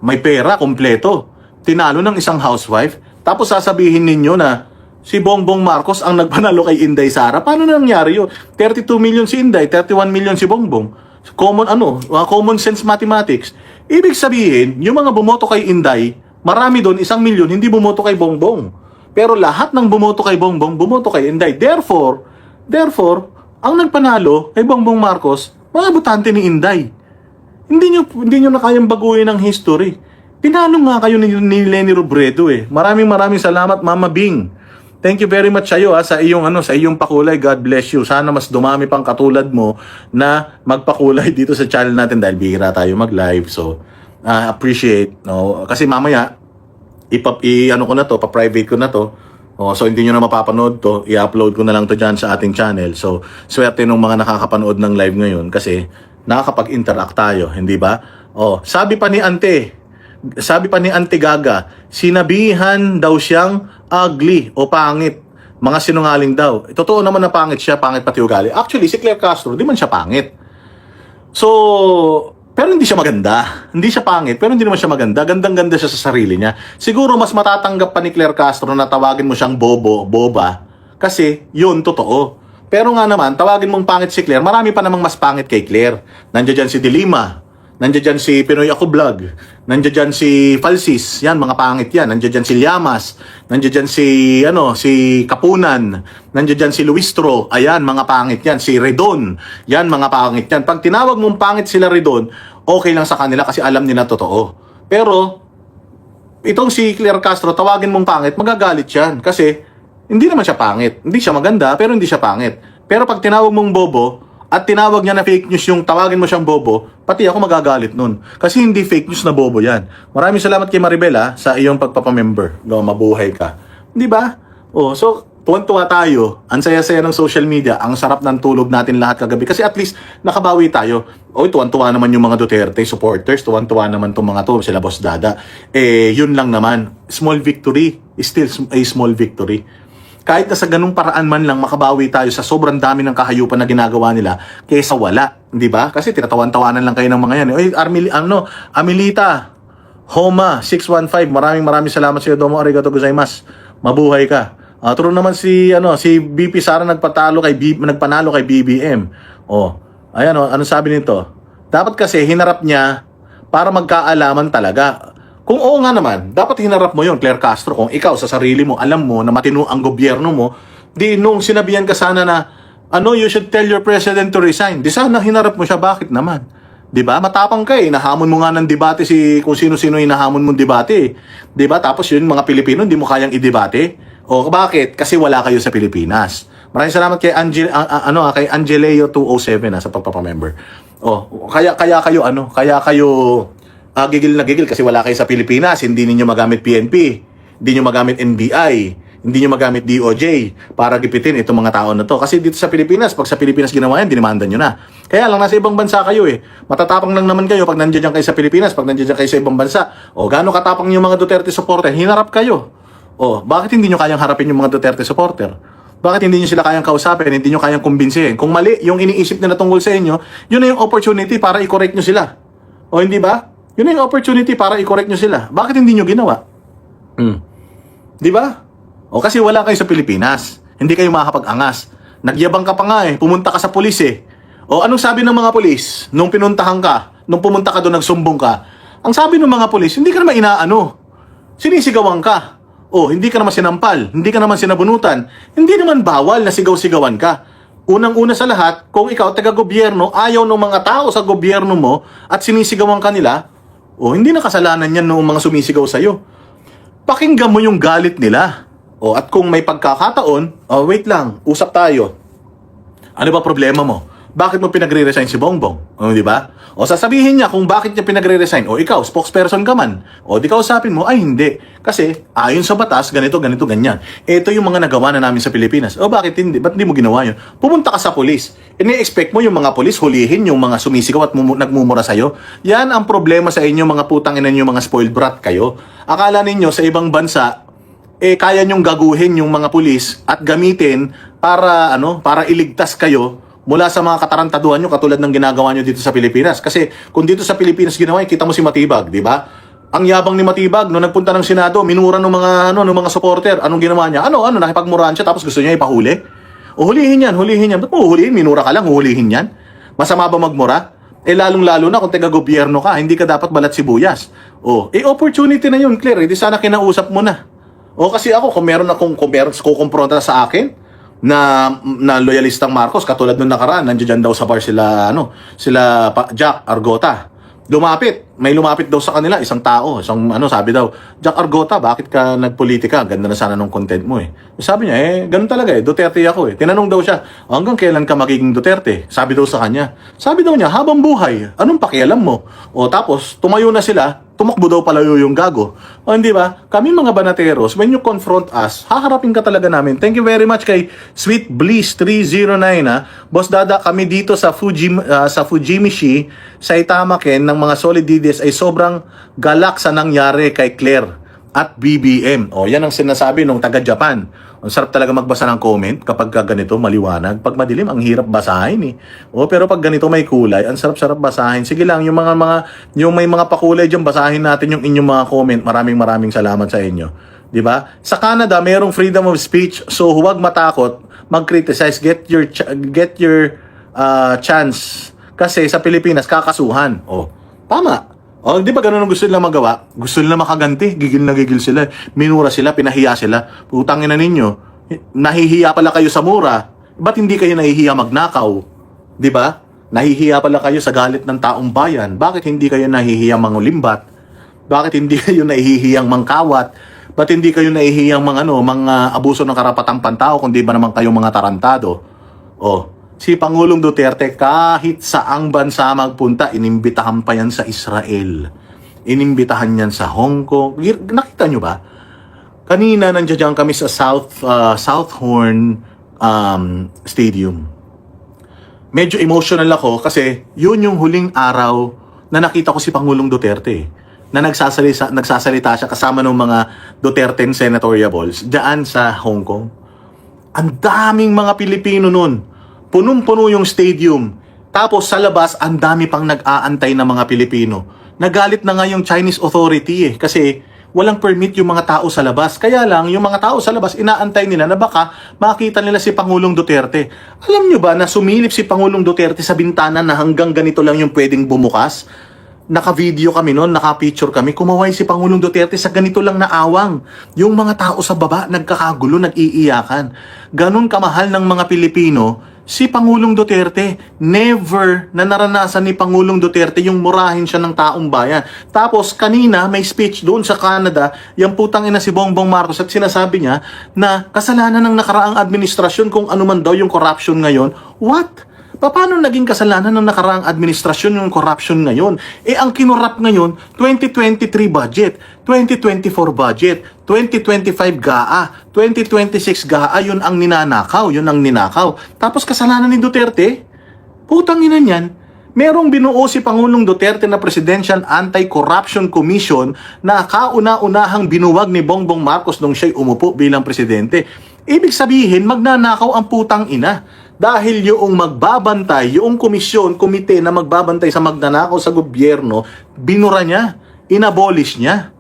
May pera, kompleto. Tinalo ng isang housewife, tapos sasabihin ninyo na si Bongbong Marcos ang nagpanalo kay Inday Sara. Paano nangyari yun? 32 million si Inday, 31 million si Bongbong. Common sense mathematics. Ibig sabihin, yung mga bumoto kay Inday, marami doon, 1 million, hindi bumoto kay Bongbong. Pero lahat ng bumoto kay Bongbong, bumoto kay Inday. Therefore, ang nagpanalo kay Bongbong Marcos, mga botante ni Inday. Hindi nyo na kayang baguhin ang history. Pinalo nga kayo ni Leni Robredo Maraming salamat, Mama Bing. Thank you very much sa'yo sa iyong pakulay. God bless you. Sana mas dumami pang katulad mo na magpakulay dito sa channel natin dahil bihira tayo mag-live. So, appreciate. No? Kasi mamaya, pa-private ko na to. So hindi nyo na mapapanood to, i-upload ko na lang to dyan sa ating channel. So, swerte nung mga nakakapanood ng live ngayon kasi nakakapag-interact tayo, hindi ba? Sabi pa ni Ante Gaga, sinabihan daw siyang ugly o pangit. Mga sinungaling daw. Totoo naman na pangit siya, pangit pati ugali. Actually, si Claire Castro, di man siya pangit. So, pero hindi siya maganda. Hindi siya pangit, pero hindi naman siya maganda. Gandang-ganda siya sa sarili niya. Siguro mas matatanggap pa ni Claire Castro na tawagin mo siyang boba. Kasi yun, totoo. Pero nga naman, tawagin mong pangit si Claire, marami pa namang mas pangit kay Claire. Nandiyan dyan si Dilima. Nandiyan dyan si Pinoy Ako Vlog. Nandiyan dyan si Falsis. Yan, mga pangit yan. Nandiyan dyan si Llamas. Nandiyan dyan si Kapunan. Nandiyan dyan si Luistro. Ayan, mga pangit yan. Si Redon. Yan, mga pangit yan. Pag tinawag mong pangit sila Redon, okay lang sa kanila kasi alam nila totoo. Pero, itong si Claire Castro, tawagin mong pangit, magagalit yan. Kasi, hindi naman siya pangit. Hindi siya maganda, pero hindi siya pangit. Pero pag tinawag mong bobo, at tinawag niya na fake news yung tawagin mo siyang bobo, pati ako magagalit nun. Kasi hindi fake news na bobo yan. Maraming salamat kay Maribel sa iyong pagpapamember. Mabuhay ka. Di ba? So, tuwan-tuwa tayo, ang saya-saya ng social media, ang sarap ng tulog natin lahat kagabi. Kasi at least, nakabawi tayo. Oy, tuwan-tuwa naman yung mga Duterte supporters, tuwan-tuwa naman itong mga to, sila Boss Dada. Yun lang naman. Small victory is still a small victory. Kahit na sa ganung paraan man lang makabawi tayo sa sobrang dami ng kahayupan na ginagawa nila kaysa wala, di ba? Kasi tinatawan-tawanan lang kayo ng mga yan. Oy, Amilita, Homa 615, maraming salamat sa iyo. Domo arigato gozaimasu. Mabuhay ka. True naman si BP Sara nagpanalo kay BBM. Ayan ano sabi nito? Dapat kasi hinarap niya para magkaalaman talaga. Kung oo nga naman, dapat hinarap mo yon, Claire Castro. Kung ikaw sa sarili mo, alam mo na matino ang gobyerno mo, di nung sinabihan ka sana na, you should tell your president to resign. Di sana hinarap mo siya, bakit naman? Di ba? Matapang ka eh. Nahamon mo nga ng debate kung sino-sino hinahamon mong debate. Di ba? Tapos yun, mga Pilipino, hindi mo kayang i-debate. Bakit? Kasi wala kayo sa Pilipinas. Maraming salamat kay kay Angeleo 207 sa pagpapamember. Kaya kayo gigil na gigil kasi wala kayo sa Pilipinas, hindi niyo magamit PNP, hindi niyo magamit NBI, hindi niyo magamit DOJ para gipitin itong mga tao na to. Kasi dito sa Pilipinas, pag sa Pilipinas ginawa yan, dinimandan nyo na. Kaya lang, nasa ibang bansa kayo eh. Matatapang lang naman kayo pag nandiyan kayo sa Pilipinas, pag nandiyan kayo sa ibang bansa. Gaano katapang yung mga Duterte supporter, hinarap kayo. Bakit hindi nyo kayang harapin yung mga Duterte supporter? Bakit hindi nyo sila kayang kausapin, hindi nyo kayang kumbinsihin? Kung mali yung iniisip nila tungkol sa inyo, yun na yung opportunity para i-correct nyo sila. Hindi ba? Yun na yung opportunity para i-correct nyo sila. Bakit hindi nyo ginawa? Di ba? Kasi wala kayo sa Pilipinas. Hindi kayo makakapag-angas. Nagyabang ka pa nga eh. Pumunta ka sa pulis eh. Anong sabi ng mga pulis? Nung pinuntahan ka, nung pumunta ka doon, nagsumbong ka, ang sabi ng mga pulis, hindi ka naman inaano. Sinisigawan ka. Hindi ka naman sinampal, hindi ka naman sinabunutan, hindi naman bawal na sigaw-sigawan ka. Unang-una sa lahat, kung ikaw taga-gobyerno, ayaw ng mga tao sa gobyerno mo at sinisigawan ka nila, hindi na kasalanan yan ng mga sumisigaw sa'yo. Pakinggan mo yung galit nila. At kung may pagkakataon, wait lang, usap tayo. Ano ba problema mo? Bakit mo pinagre-resign si Bongbong? Di ba? Sasabihin niya kung bakit niya pinagre-resign. Ikaw, spokesperson ka man. Di kausapin mo, ay hindi. Kasi ayon sa batas, ganito, ganyan. Ito yung mga nagawa na namin sa Pilipinas. Bakit hindi? Ba't hindi mo ginawa yun? Pumunta ka sa polis. Ini-expect mo yung mga polis hulihin yung mga sumisigaw at nagmumura sa'yo. Yan ang problema sa inyo, mga putang ina nyo, mga spoiled brat kayo. Akala ninyo sa ibang bansa, kaya nyong gaguhin yung mga pulis at gamitin para iligtas kayo mula sa mga katarantaduhan nyo katulad ng ginagawa nyo dito sa Pilipinas. Kasi kung dito sa Pilipinas ginawa, kita mo si Matibag, di ba? Ang yabang ni Matibag, nung nagpunta ng Senado, minura ng mga supporter. Anong ginawa niya? Nakipagmurahan siya tapos gusto niya ipahuli? Hulihin yan. Ba't mo hulihin? Minura ka lang, hulihin yan? Masama ba magmura? Lalong-lalo na kung taga-gobyerno ka, hindi ka dapat balat sibuyas. Opportunity na yun, Claire. Hindi sana kinausap mo na. Kasi ako, kung meron kukumpronta sa akin, na loyalistang Marcos katulad nung nakaraan, nandiyan daw sa bar sila Jack Argota. May lumapit daw sa kanila isang tao, sabi daw, Jack Argota, bakit ka nagpolitika? Ganda na sana nung content mo eh. Sabi niya, ganun talaga Duterte ako eh. Tinanong daw siya, hanggang kailan ka magiging Duterte? Sabi daw sa kanya. Sabi daw niya, habang buhay, anong pakialam mo? Tapos tumayo na sila, tumakbo daw palayo yung gago. Hindi ba? Kami mga banateros, when you confront us, haharapin ka talaga namin. Thank you very much kay Sweet Bliss 309 Boss Dada, kami dito sa Fujimishi, sa Itamaken ng mga solid DDS ay sobrang galak sa nangyari kay Claire at BBM. Yan ang sinasabi nung taga-Japan. Ang sarap talaga magbasa ng comment kapag ganito maliwanag. Pag madilim, ang hirap basahin eh. Pero pag ganito may kulay, ang sarap-sarap basahin. Sige lang, yung may mga pakulay diyan, basahin natin yung inyong mga comment. Maraming salamat sa inyo. 'Di ba? Sa Canada, mayroong freedom of speech. So huwag matakot mag-criticize. Get your chance. Kasi sa Pilipinas kakasuhan. Tama. Di ba ganun ang gusto nila magawa? Gusto nila makaganti. Gigil na gigil sila. Minura sila, pinahiya sila. Putangin na ninyo. Nahihiya pala kayo sa mura. Ba't hindi kayo nahihiya magnakaw? Di ba? Nahihiya pala kayo sa galit ng taong bayan. Bakit hindi kayo nahihiyang mangulimbat? Bakit hindi kayo nahihiyang mangkawat? Ba't hindi kayo nahihiyang mga abuso ng karapatang pantao kundi ba naman kayong mga tarantado? Si Pangulong Duterte kahit saang bansa magpunta, inimbitahan pa yan sa Israel. Inimbitahan yan sa Hong Kong. Nakita nyo ba? kanina nandiyan kami sa South Horn Stadium. Medyo emotional ako kasi yun yung huling araw na nakita ko si Pangulong Duterte na nagsasalita siya kasama ng mga Duterte senatoriables dyan sa Hong Kong. Ang daming mga Pilipino nun. Punong-puno yung stadium. Tapos sa labas, ang dami pang nag-aantay na mga Pilipino. Nagalit na nga yung Chinese authority kasi walang permit yung mga tao sa labas. Kaya lang, yung mga tao sa labas, inaantay nila na baka makita nila si Pangulong Duterte. Alam nyo ba na sumilip si Pangulong Duterte sa bintana na hanggang ganito lang yung pwedeng bumukas? Naka-video kami noon, naka-picture kami, kumaway si Pangulong Duterte sa ganito lang na awang. Yung mga tao sa baba, nagkakagulo, nag-iiyakan. Ganon kamahal ng mga Pilipino, si Pangulong Duterte. Never na naranasan ni Pangulong Duterte yung murahin siya ng taong bayan. Tapos kanina may speech doon sa Canada, yung putang ina si Bongbong Marcos at sinasabi niya na kasalanan ng nakaraang administrasyon kung ano man daw yung corruption ngayon. What? Paano naging kasalanan ng nakaraang administrasyon yung corruption ngayon? Ang kinurap ngayon, 2023 budget, 2024 budget, 2025 GAA, 2026 GAA, yun ang ninanakaw, yun ang ninakaw. Tapos kasalanan ni Duterte? Putang ina niyan. Merong binuo si Pangulong Duterte na Presidential Anti-Corruption Commission na kauna-unahang binuwag ni Bongbong Marcos nung siya'y umupo bilang presidente. Ibig sabihin, magnanakaw ang putang ina. Dahil yung magbabantay, yung komite na magbabantay sa magnanakaw sa gobyerno, binura niya, inabolish niya.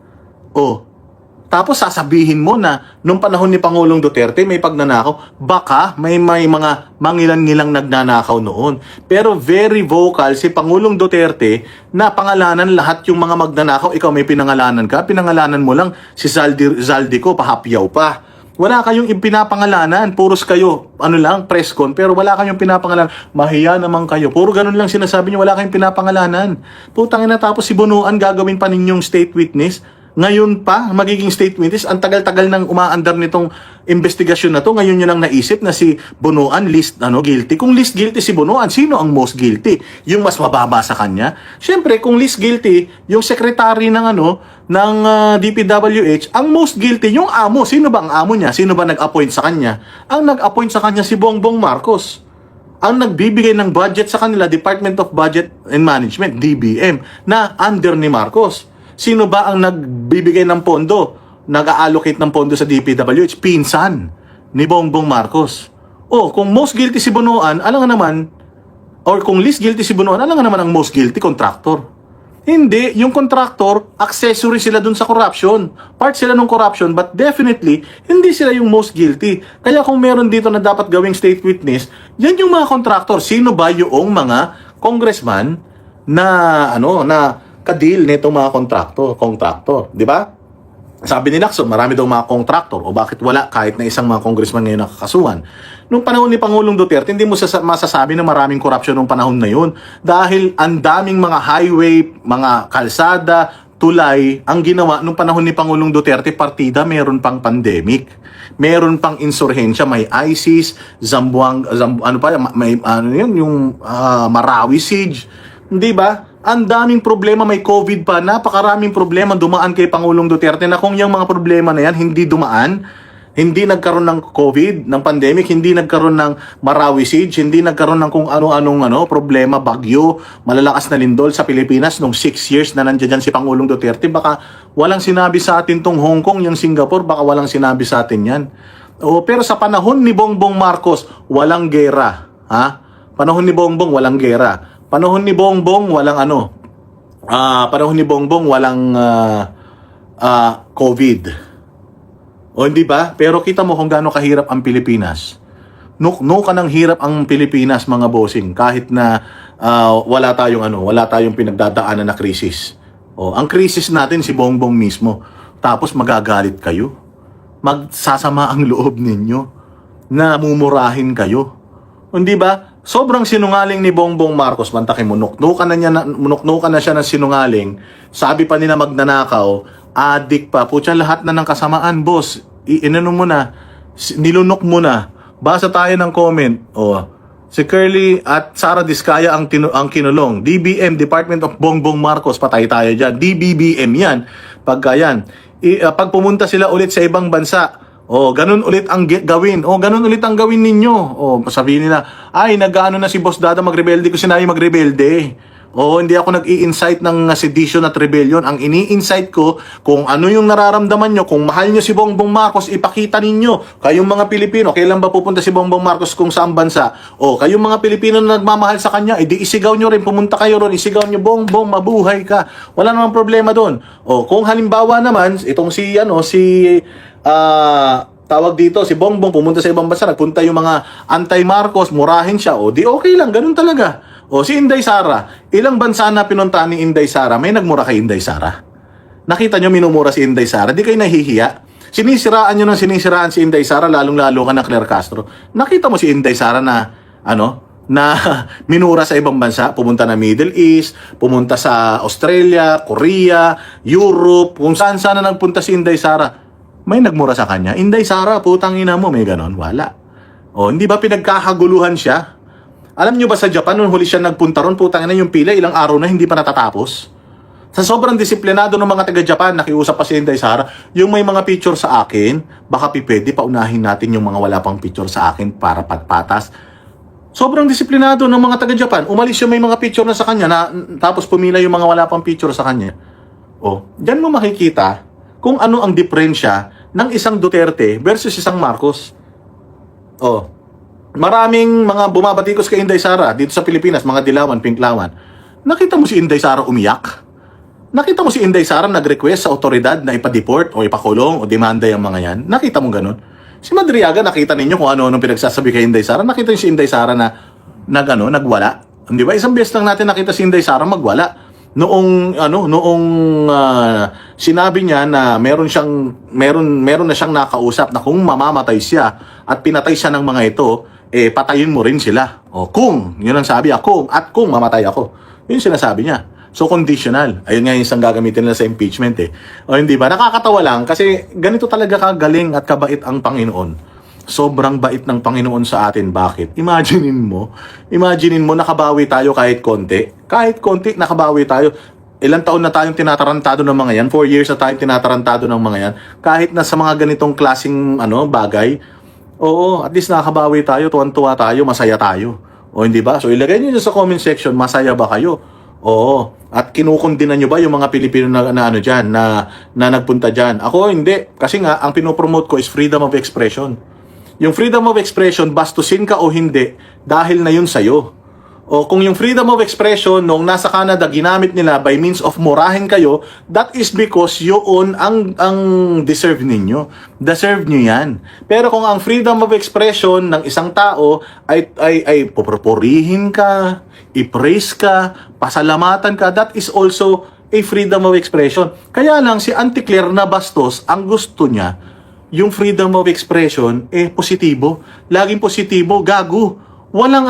Tapos sasabihin mo na nung panahon ni Pangulong Duterte may pagnanakaw, baka may mga mangilan-ngilang nagnanakaw noon. Pero very vocal si Pangulong Duterte na pangalanan lahat yung mga magnanakaw. Ikaw may pinangalanan ka, pinangalanan mo lang si Zaldico, pahapyaw pa. Wala kayong pinapangalanan, puros kayo, press con, pero wala kayong pinapangalanan. Mahiya naman kayo. Puro ganun lang sinasabi niyo, wala kayong pinapangalanan. Putang ina, tapos si Bunuan gagawin pa ninyong state witness. Ngayon pa, magiging state witness. Ang tagal-tagal nang umaandar nitong investigasyon na to. Ngayon nyo lang naisip na si Bunuan guilty. Kung list guilty si Bunuan, sino ang most guilty? Yung mas mababa sa kanya? Siyempre, kung list guilty, yung secretary ng DPWH, ang most guilty, yung amo. Sino ba ang amo niya? Sino ba nag-appoint sa kanya? Ang nag-appoint sa kanya si Bongbong Marcos. Ang nagbibigay ng budget sa kanila, Department of Budget and Management, DBM, na under ni Marcos. Sino ba ang nagbibigay ng pondo, nag-allocate ng pondo sa DPWH? Pinsan ni Bongbong Marcos. Kung most guilty si Bunuan, alam nga naman, or kung least guilty si Bunuan, alam nga naman ang most guilty, contractor. Hindi, yung contractor, accessory sila dun sa corruption. Part sila ng corruption, but definitely, hindi sila yung most guilty. Kaya kung meron dito na dapat gawing state witness, yan yung mga contractor. Sino ba yung mga congressman na kadil nitong mga contractor, di ba? Sabi ni Lacson, marami daw mga contractor, o bakit wala kahit na isang mga congressman ngayon nakakasuhan. Nung panahon ni Pangulong Duterte, hindi mo masasabi na maraming corruption nung panahon na yun dahil ang daming mga highway, mga kalsada, tulay ang ginawa nung panahon ni Pangulong Duterte. Partida, meron pang pandemic, meron pang insurhensya, may ISIS, Marawi siege, di ba? Ang daming problema, may COVID pa, napakaraming problema dumaan kay Pangulong Duterte na kung yung mga problema na yan hindi dumaan, hindi nagkaroon ng COVID, ng pandemic, hindi nagkaroon ng Marawi siege, hindi nagkaroon ng kung ano-anong problema, bagyo, malalakas na lindol sa Pilipinas nung 6 years na nandiyan si Pangulong Duterte, baka walang sinabi sa atin tong Hong Kong, yung Singapore, baka walang sinabi sa atin yan. Pero sa panahon ni Bongbong Marcos, walang gera. Panahon ni Bongbong, walang gera. Panahon ni Bongbong, walang COVID. Hindi ba? Pero kita mo kung gaano kahirap ang Pilipinas. No ka ng hirap ang Pilipinas, mga bossing, kahit na wala tayong pinagdadaanan na krisis. Ang krisis natin si Bongbong mismo. Tapos magagalit kayo. Magsasama ang loob ninyo. Namumurahin kayo. Hindi ba? Sobrang sinungaling ni Bongbong Marcos, mantakin mo, munuknukan na siya ng sinungaling. Sabi pa nila magnanakaw, adik pa. Putya, lahat na ng kasamaan, boss. Inano mo na, nilunok mo na. Basa tayo ng comment. Si Curly at Sara Diskaya ang kinulong. DBM, Department of Bongbong Marcos, patay tayo dyan. DBBM yan. Pagka yan. Pag pumunta sila ulit sa ibang bansa, ganun ulit ang gawin. Ganun ulit ang gawin ninyo. Sabihin nila, ay, nag-ano na si Boss Dada magrebelde ko sinabi magrebelde. Hindi ako nag-i-incite ng sedition at rebellion. Ang ini-incite ko, kung ano yung nararamdaman nyo, kung mahal nyo si Bongbong Marcos, ipakita ninyo. Kayong mga Pilipino, kailan ba pupunta si Bongbong Marcos kung saan bansa? Kayong mga Pilipino na nagmamahal sa kanya, edi isigaw nyo rin, pumunta kayo ron, isigaw nyo, Bongbong, mabuhay ka. Wala namang problema doon. Kung halimbawa naman, itong tawag dito, si Bongbong pumunta sa ibang bansa, nagpunta yung mga anti-Marcos, murahin siya, di okay lang, ganun talaga. Si Inday Sara, ilang bansa na pinuntahan ni Inday Sara, may nagmura kay Inday Sara. Nakita nyo minumura si Inday Sara, di kayo nahihiya. Sinisiraan nyo ng sinisiraan si Inday Sara, lalong-lalo ka na Claire Castro. Nakita mo si Inday Sara na minura sa ibang bansa, pumunta na Middle East, pumunta sa Australia, Korea, Europe, kung saan-saan na nagpunta si Inday Sara. May nagmura sa kanya. Inday Sara, putang ina mo, may ganon. Wala. Hindi ba pinagkakaguluhan siya? Alam nyo ba sa Japan, nung huli siya nagpunta ron, putang ina yung pila, ilang araw na hindi pa natatapos? Sa sobrang disiplinado ng mga taga-Japan, nakiusap pa si Inday Sara, yung may mga picture sa akin, baka pwede paunahin natin yung mga wala pang picture sa akin para pagpatas. Sobrang disiplinado ng mga taga-Japan. Umalis yung may mga picture na sa kanya, tapos pumila yung mga wala pang picture sa kanya. Diyan mo makikita kung ano ang diferensya ng isang Duterte versus isang Marcos. Maraming mga bumabatikos kay Inday Sara dito sa Pilipinas, mga dilawan, pinklawan. Nakita mo si Inday Sara umiyak? Nakita mo si Inday Sara nag-request sa otoridad na ipa-deport o ipakulong o demanda yung mga yan? Nakita mo ganun? Si Madriaga, nakita ninyo kung ano-ano pinagsasabi kay Inday Sara? Nakita niyo si Inday Sara na nagwala? Di ba? Isang beses lang natin nakita si Inday Sara magwala. Noong sinabi niya na meron na siyang nakausap na kung mamamatay siya at pinatay siya ng mga ito, patayin mo rin sila. Kung, yun ang sabi, kung mamatay ako. Yun sinasabi niya. So, conditional. Ayun nga yung isang gagamitin nila sa impeachment hindi ba? Nakakatawa lang kasi ganito talaga kagaling at kabait ang Panginoon. Sobrang bait ng Panginoon sa atin. Bakit? Imaginein mo nakabawi tayo kahit konti. Kahit konti, nakabawi tayo. Ilang taon na tayong tinatarantado ng mga yan? 4 years na tayong tinatarantado ng mga yan. Kahit na sa mga ganitong klaseng bagay, at least nakakabawi tayo, tuwan-tuwa tayo, masaya tayo. Hindi ba? So ilagay niyo sa comment section, masaya ba kayo? At kinukondinan nyo ba yung mga Pilipino na nagpunta dyan? Ako hindi. Kasi nga, ang pinopromote ko is freedom of expression. Yung freedom of expression, bastusin ka o hindi, dahil na yun sa'yo. Kung yung freedom of expression nung nasa Canada ginamit nila by means of murahin kayo, that is because yun ang deserve ninyo. Deserve nyo yan. Pero kung ang freedom of expression ng isang tao ay poproporihin ka, i-praise ka, pasalamatan ka, that is also a freedom of expression. Kaya lang si Auntie Claire na bastos, ang gusto niya, yung freedom of expression, positibo. Laging positibo, gago. Walang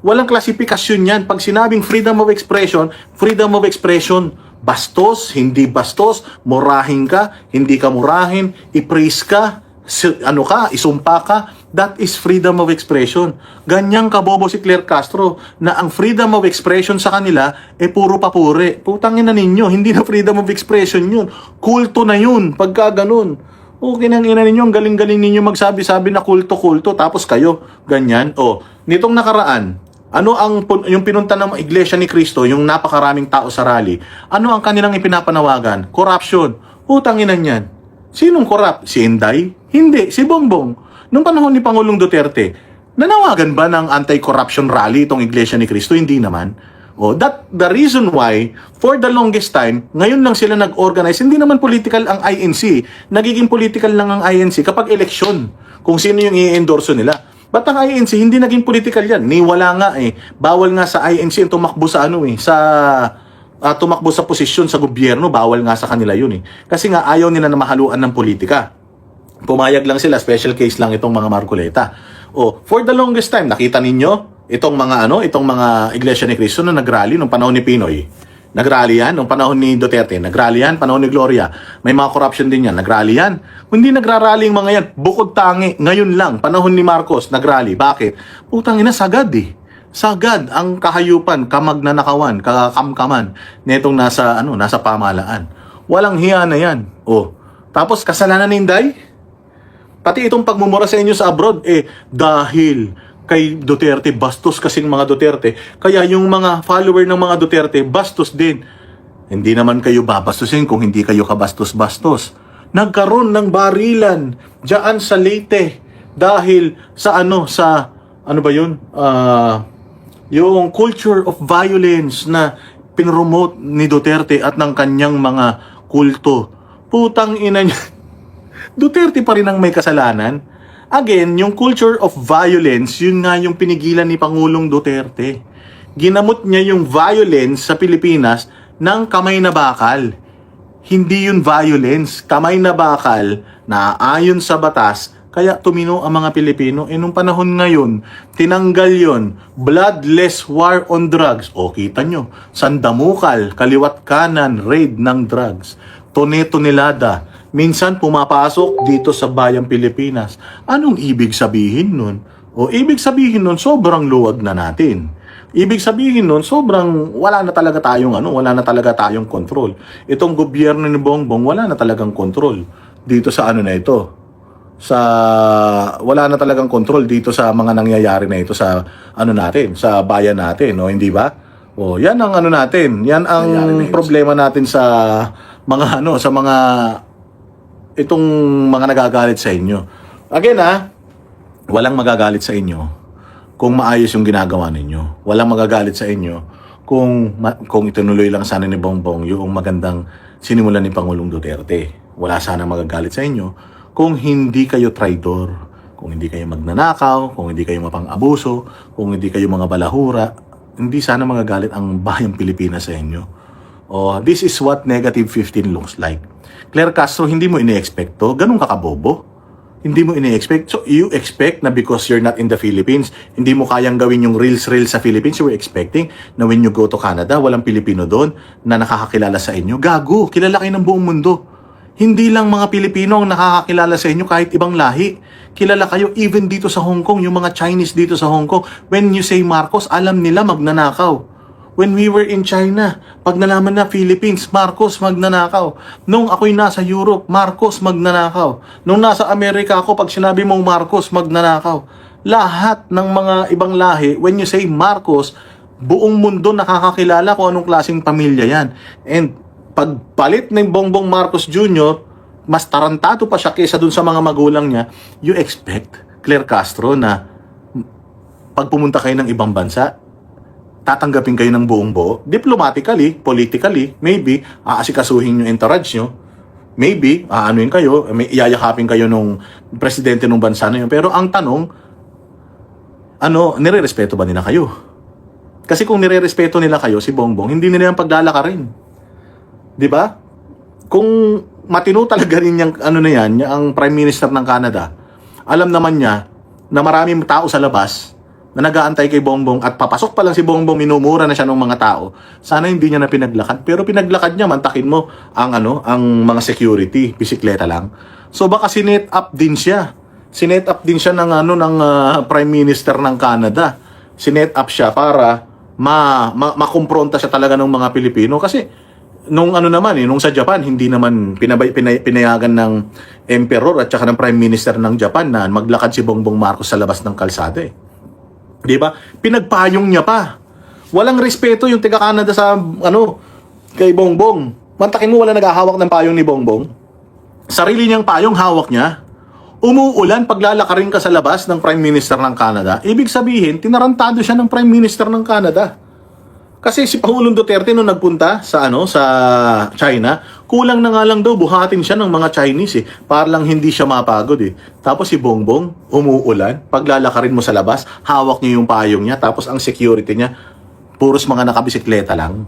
walang klasifikasyon yan. Pag sinabing freedom of expression, bastos, hindi bastos, murahin ka, hindi ka murahin, i-praise ka, isumpa ka, that is freedom of expression. Ganyang kabobo si Claire Castro na ang freedom of expression sa kanila puro papuri. Putangin na ninyo, hindi na freedom of expression yun. Kulto na yun, pagka ganun. Kinangina ninyo, ang galing-galing ninyo magsabi-sabi na kulto-kulto, tapos kayo, ganyan. Nitong nakaraan, yung pinunta ng Iglesia ni Cristo, yung napakaraming tao sa rally, ano ang kanilang ipinapanawagan? Corruption. Utanginan yan. Sinong corrupt? Si Inday? Hindi, si Bongbong. Nung panahon ni Pangulong Duterte, nanawagan ba ng anti-corruption rally itong Iglesia ni Cristo? Hindi naman. The reason why, for the longest time, ngayon lang sila nag-organize, hindi naman political ang INC. Nagiging political lang ang INC kapag eleksyon, kung sino yung i-endorso nila. Ba't ang INC, hindi naging political yan? Wala nga Bawal nga sa INC ang tumakbo sa tumakbo sa posisyon sa gobyerno, bawal nga sa kanila yun Kasi nga ayaw nila na mahaluan ng politika. Pumayag lang sila, special case lang itong mga Marcoleta. For the longest time, nakita ninyo, itong mga Iglesia ni Cristo na nag-rally nung panahon ni Pinoy. Nagrally yan nung panahon ni Duterte. Nagrally yan panahon ni Gloria. May mga corruption din yan. Nagrally yan. Kung hindi nagrarally yung mga yan, bukod tangi. Ngayon lang, panahon ni Marcos, nagrally. Bakit? Putang ina, sagad eh. Sagad ang kahayupan, kamagnanakawan, kakamkaman netong nasa pamahalaan. Walang hiya na yan. Oh. Tapos kasalanan ni Inday? Pati itong pagmumura sa inyo sa abroad, dahil kay Duterte, bastos kasing mga Duterte. Kaya yung mga follower ng mga Duterte, bastos din. Hindi naman kayo babastusin kung hindi kayo kabastos-bastos. Nagkaroon ng barilan diyan sa Leyte dahil sa ano ba yun? Yung culture of violence na pinromote ni Duterte at ng kanyang mga kulto. Putang ina niya. Duterte pa rin ang may kasalanan. Again, yung culture of violence, yun nga yung pinigilan ni Pangulong Duterte. Ginamot niya yung violence sa Pilipinas ng kamay na bakal. Hindi yun violence. Kamay na bakal na ayon sa batas, kaya tumino ang mga Pilipino. Nung panahon ngayon, tinanggal yun. Bloodless war on drugs. O, kita nyo. Sandamukal, kaliwat kanan, raid ng drugs. Tone-tonelada. Minsan pumapasok dito sa bayang Pilipinas. Anong ibig sabihin nun? O ibig sabihin nun, sobrang luwag na natin. Ibig sabihin nun, sobrang wala na talaga tayong control. Itong gobyerno ni Bongbong, wala na talagang control dito sa na ito. Wala na talagang control dito sa mga nangyayari na ito sa natin, sa bayan natin, no, hindi ba? O, yan ang natin. Yan ang problema natin sa mga itong mga nagagalit sa inyo. Again walang magagalit sa inyo kung maayos yung ginagawa ninyo. Walang magagalit sa inyo kung itinuloy lang sana ni Bongbong yung magandang sinimulan ni Pangulong Duterte. Wala sana magagalit sa inyo kung hindi kayo traidor, kung hindi kayo magnanakaw, kung hindi kayo mapang-abuso, kung hindi kayo mga balahura. Hindi sana magagalit ang bayang Pilipinas sa inyo. This is what negative 15 looks like. Claire Castro, hindi mo ini-expect to? Ganun ka kabobo? Hindi mo ini-expect? So, you expect na because you're not in the Philippines, hindi mo kayang gawin yung reels sa Philippines, you were expecting na when you go to Canada, walang Pilipino doon na nakakakilala sa inyo? Gago, kilala kayo ng buong mundo. Hindi lang mga Pilipino ang nakakakilala sa inyo, kahit ibang lahi. Kilala kayo even dito sa Hong Kong, yung mga Chinese dito sa Hong Kong. When you say Marcos, alam nila magnanakaw. When we were in China, pag nalaman na Philippines, Marcos magnanakaw. Nung ako'y nasa Europe, Marcos magnanakaw. Nung nasa Amerika ako, pag sinabi mong Marcos magnanakaw. Lahat ng mga ibang lahi, when you say Marcos, buong mundo nakakakilala kung anong klaseng pamilya yan. And pagpalit ng Bongbong Marcos Jr., mas tarantado pa siya kaysa dun sa mga magulang niya, you expect, Claire Castro, na pag pumunta kayo ng ibang bansa, tatanggapin kayo ng buong buo, diplomatically, politically, maybe, aasikasuhin yung entourage nyo, maybe, aanuin kayo, iyayakapin kayo nung presidente ng bansa na yun. Pero ang tanong, nire-respeto ba nila kayo? Kasi kung nire-respeto nila kayo, si Bongbong, hindi nila yung paglalakarin. Di ba? Kung matino talaga rin yung, ang Prime Minister ng Canada, alam naman niya na maraming tao sa labas na nag-aantay kay Bongbong at papasok pa lang si Bongbong, minumura na siya ng mga tao. Sana hindi niya na pinaglakad. Pero pinaglakad niya, mantakin mo ang mga security, bisikleta lang. So baka sinet up din siya. Sinet up din siya ng Prime Minister ng Canada. Sinet up siya para makumpronta siya talaga ng mga Pilipino. Kasi nung nung sa Japan, hindi naman pinayagan ng Emperor at saka ng Prime Minister ng Japan na maglakad si Bongbong Marcos sa labas ng kalsada eh. Di ba? Pinagpayong niya pa. Walang respeto yung taga-Canada sa kay Bongbong. Mantakin mo, wala naghahawak ng payong ni Bongbong. Sarili niyang payong hawak niya. Umuulan paglalakarin ka sa labas ng Prime Minister ng Canada. Ibig sabihin, tinarantado siya ng Prime Minister ng Canada. Kasi si Pangulong Duterte nung nagpunta sa China, kulang na nga lang daw buhatin siya ng mga Chinese para lang hindi siya mapagod Tapos si Bongbong, umuulan, paglalakarin mo sa labas, hawak niya yung payong niya, tapos ang security niya, puros mga nakabisikleta lang.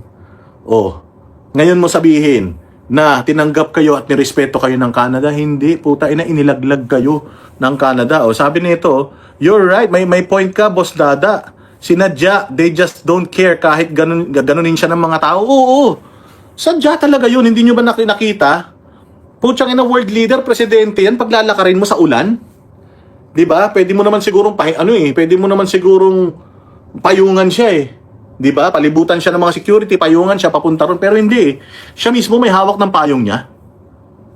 Ngayon mo sabihin na tinanggap kayo at nirespeto kayo ng Canada, hindi, puta ina, inilaglag kayo ng Canada. Sabi nito, you're right, may point ka, Boss Dada. Sinadya, they just don't care kahit ganunin siya ng mga tao. Oo, sadya talaga yun. Hindi nyo ba nakita? Putsang ina, world leader, presidente yan, paglalakarin mo sa ulan. Di ba? Pwede mo naman sigurong, pwede mo naman sigurong payungan siya eh. Di ba? Palibutan siya ng mga security, payungan siya, papunta ron. Pero hindi eh. Siya mismo may hawak ng payong niya.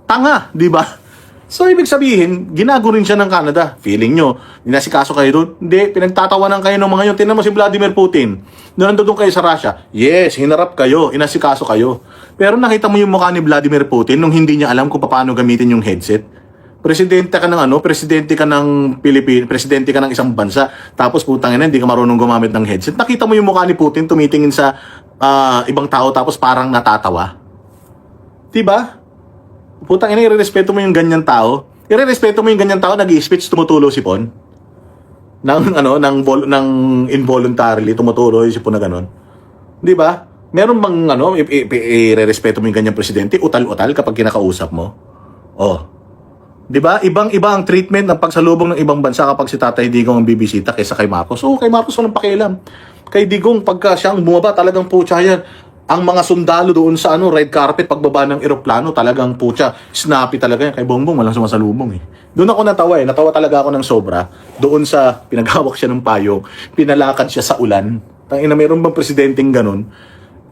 Tanga, di ba? So, ibig sabihin, ginago rin siya ng Canada. Feeling nyo, ninasikaso kayo doon? Hindi, pinagtatawanan kayo ng mga yun. Tingnan mo si Vladimir Putin. Noon nandun kayo sa Russia. Yes, hinarap kayo, inasikaso kayo. Pero nakita mo yung mukha ni Vladimir Putin nung hindi niya alam kung paano gamitin yung headset. Presidente ka ng presidente ka ng Pilipinas, presidente ka ng isang bansa, tapos putang ina, hindi ka marunong gumamit ng headset. Nakita mo yung mukha ni Putin tumitingin sa ibang tao tapos parang natatawa. Diba? Putang ina, irerespeto mo yung ganyan tao. Irerespeto mo yung ganyan tao, nag-i-speech, tumutulo si Pon. Nang involuntarily, tumutulo si Pon na gano'n. Di ba? Meron bang, irerespeto mo yung ganyang presidente, utal-utal kapag kinakausap mo? Oh. Di ba? Ibang-iba ang treatment ng pagsalubong ng ibang bansa kapag si Tatay Digong ang bibisita kaysa kay Marcos. Oo, kay Marcos walang pakialam. Kay Digong, pagka siyang bumaba, talagang putya yan. Ang mga sundalo doon sa red carpet pagbaba ng eroplano, talagang putya, snappy talaga yan. Kay Bongbong walang sumasalubong eh. Doon ako natawa eh. Natawa talaga ako ng sobra. Doon sa pinaghawak siya ng payong, pinalakad siya sa ulan. Tangina, mayroon bang presidenteng ganun?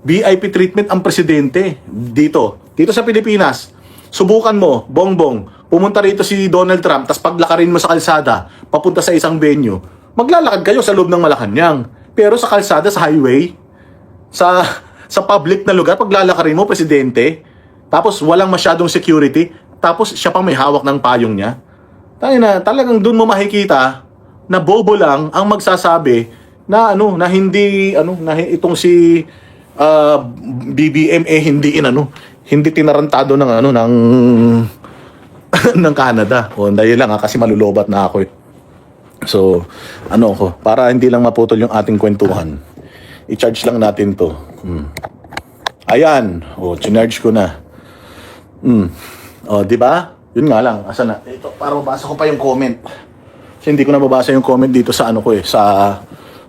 VIP treatment ang presidente dito sa Pilipinas. Subukan mo, Bongbong, pumunta rito si Donald Trump, tas paglakarin mo sa kalsada, papunta sa isang venue, maglalakad kayo sa loob ng Malacanang. Pero sa kalsada, sa highway, sa public na lugar, paglalakarin mo, presidente, tapos walang masyadong security, tapos siya pang may hawak ng payong niya. Talagang doon mo makikita na bobo lang ang magsasabi na na hindi itong si BBM hindi tinarantado ng ng Canada. O dahil lang kasi malulobat na ako eh. So, para hindi lang maputol yung ating kwentuhan. I-charge lang natin to. Ayan. Chinarge ko na. Di ba? Yun nga lang. Asa na? Ito, para mabasa ko pa yung comment. Kasi hindi ko nababasa yung comment dito sa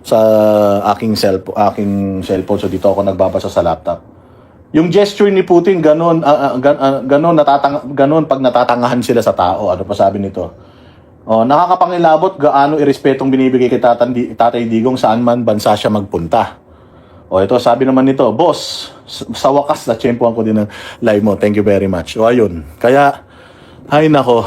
sa aking cellphone. So dito ako nagbabasa sa laptop. Yung gesture ni Putin, ganon pag natatangahan sila sa tao. Ano pa sabi nito? Nakakapangilabot gaano irespetong binibigay kay Tatay Digong saan man bansa siya magpunta. Ito sabi naman nito, boss, sa wakas na tsempuhan ko din ng live mo. Thank you very much. Ayun. Kaya, hay nako.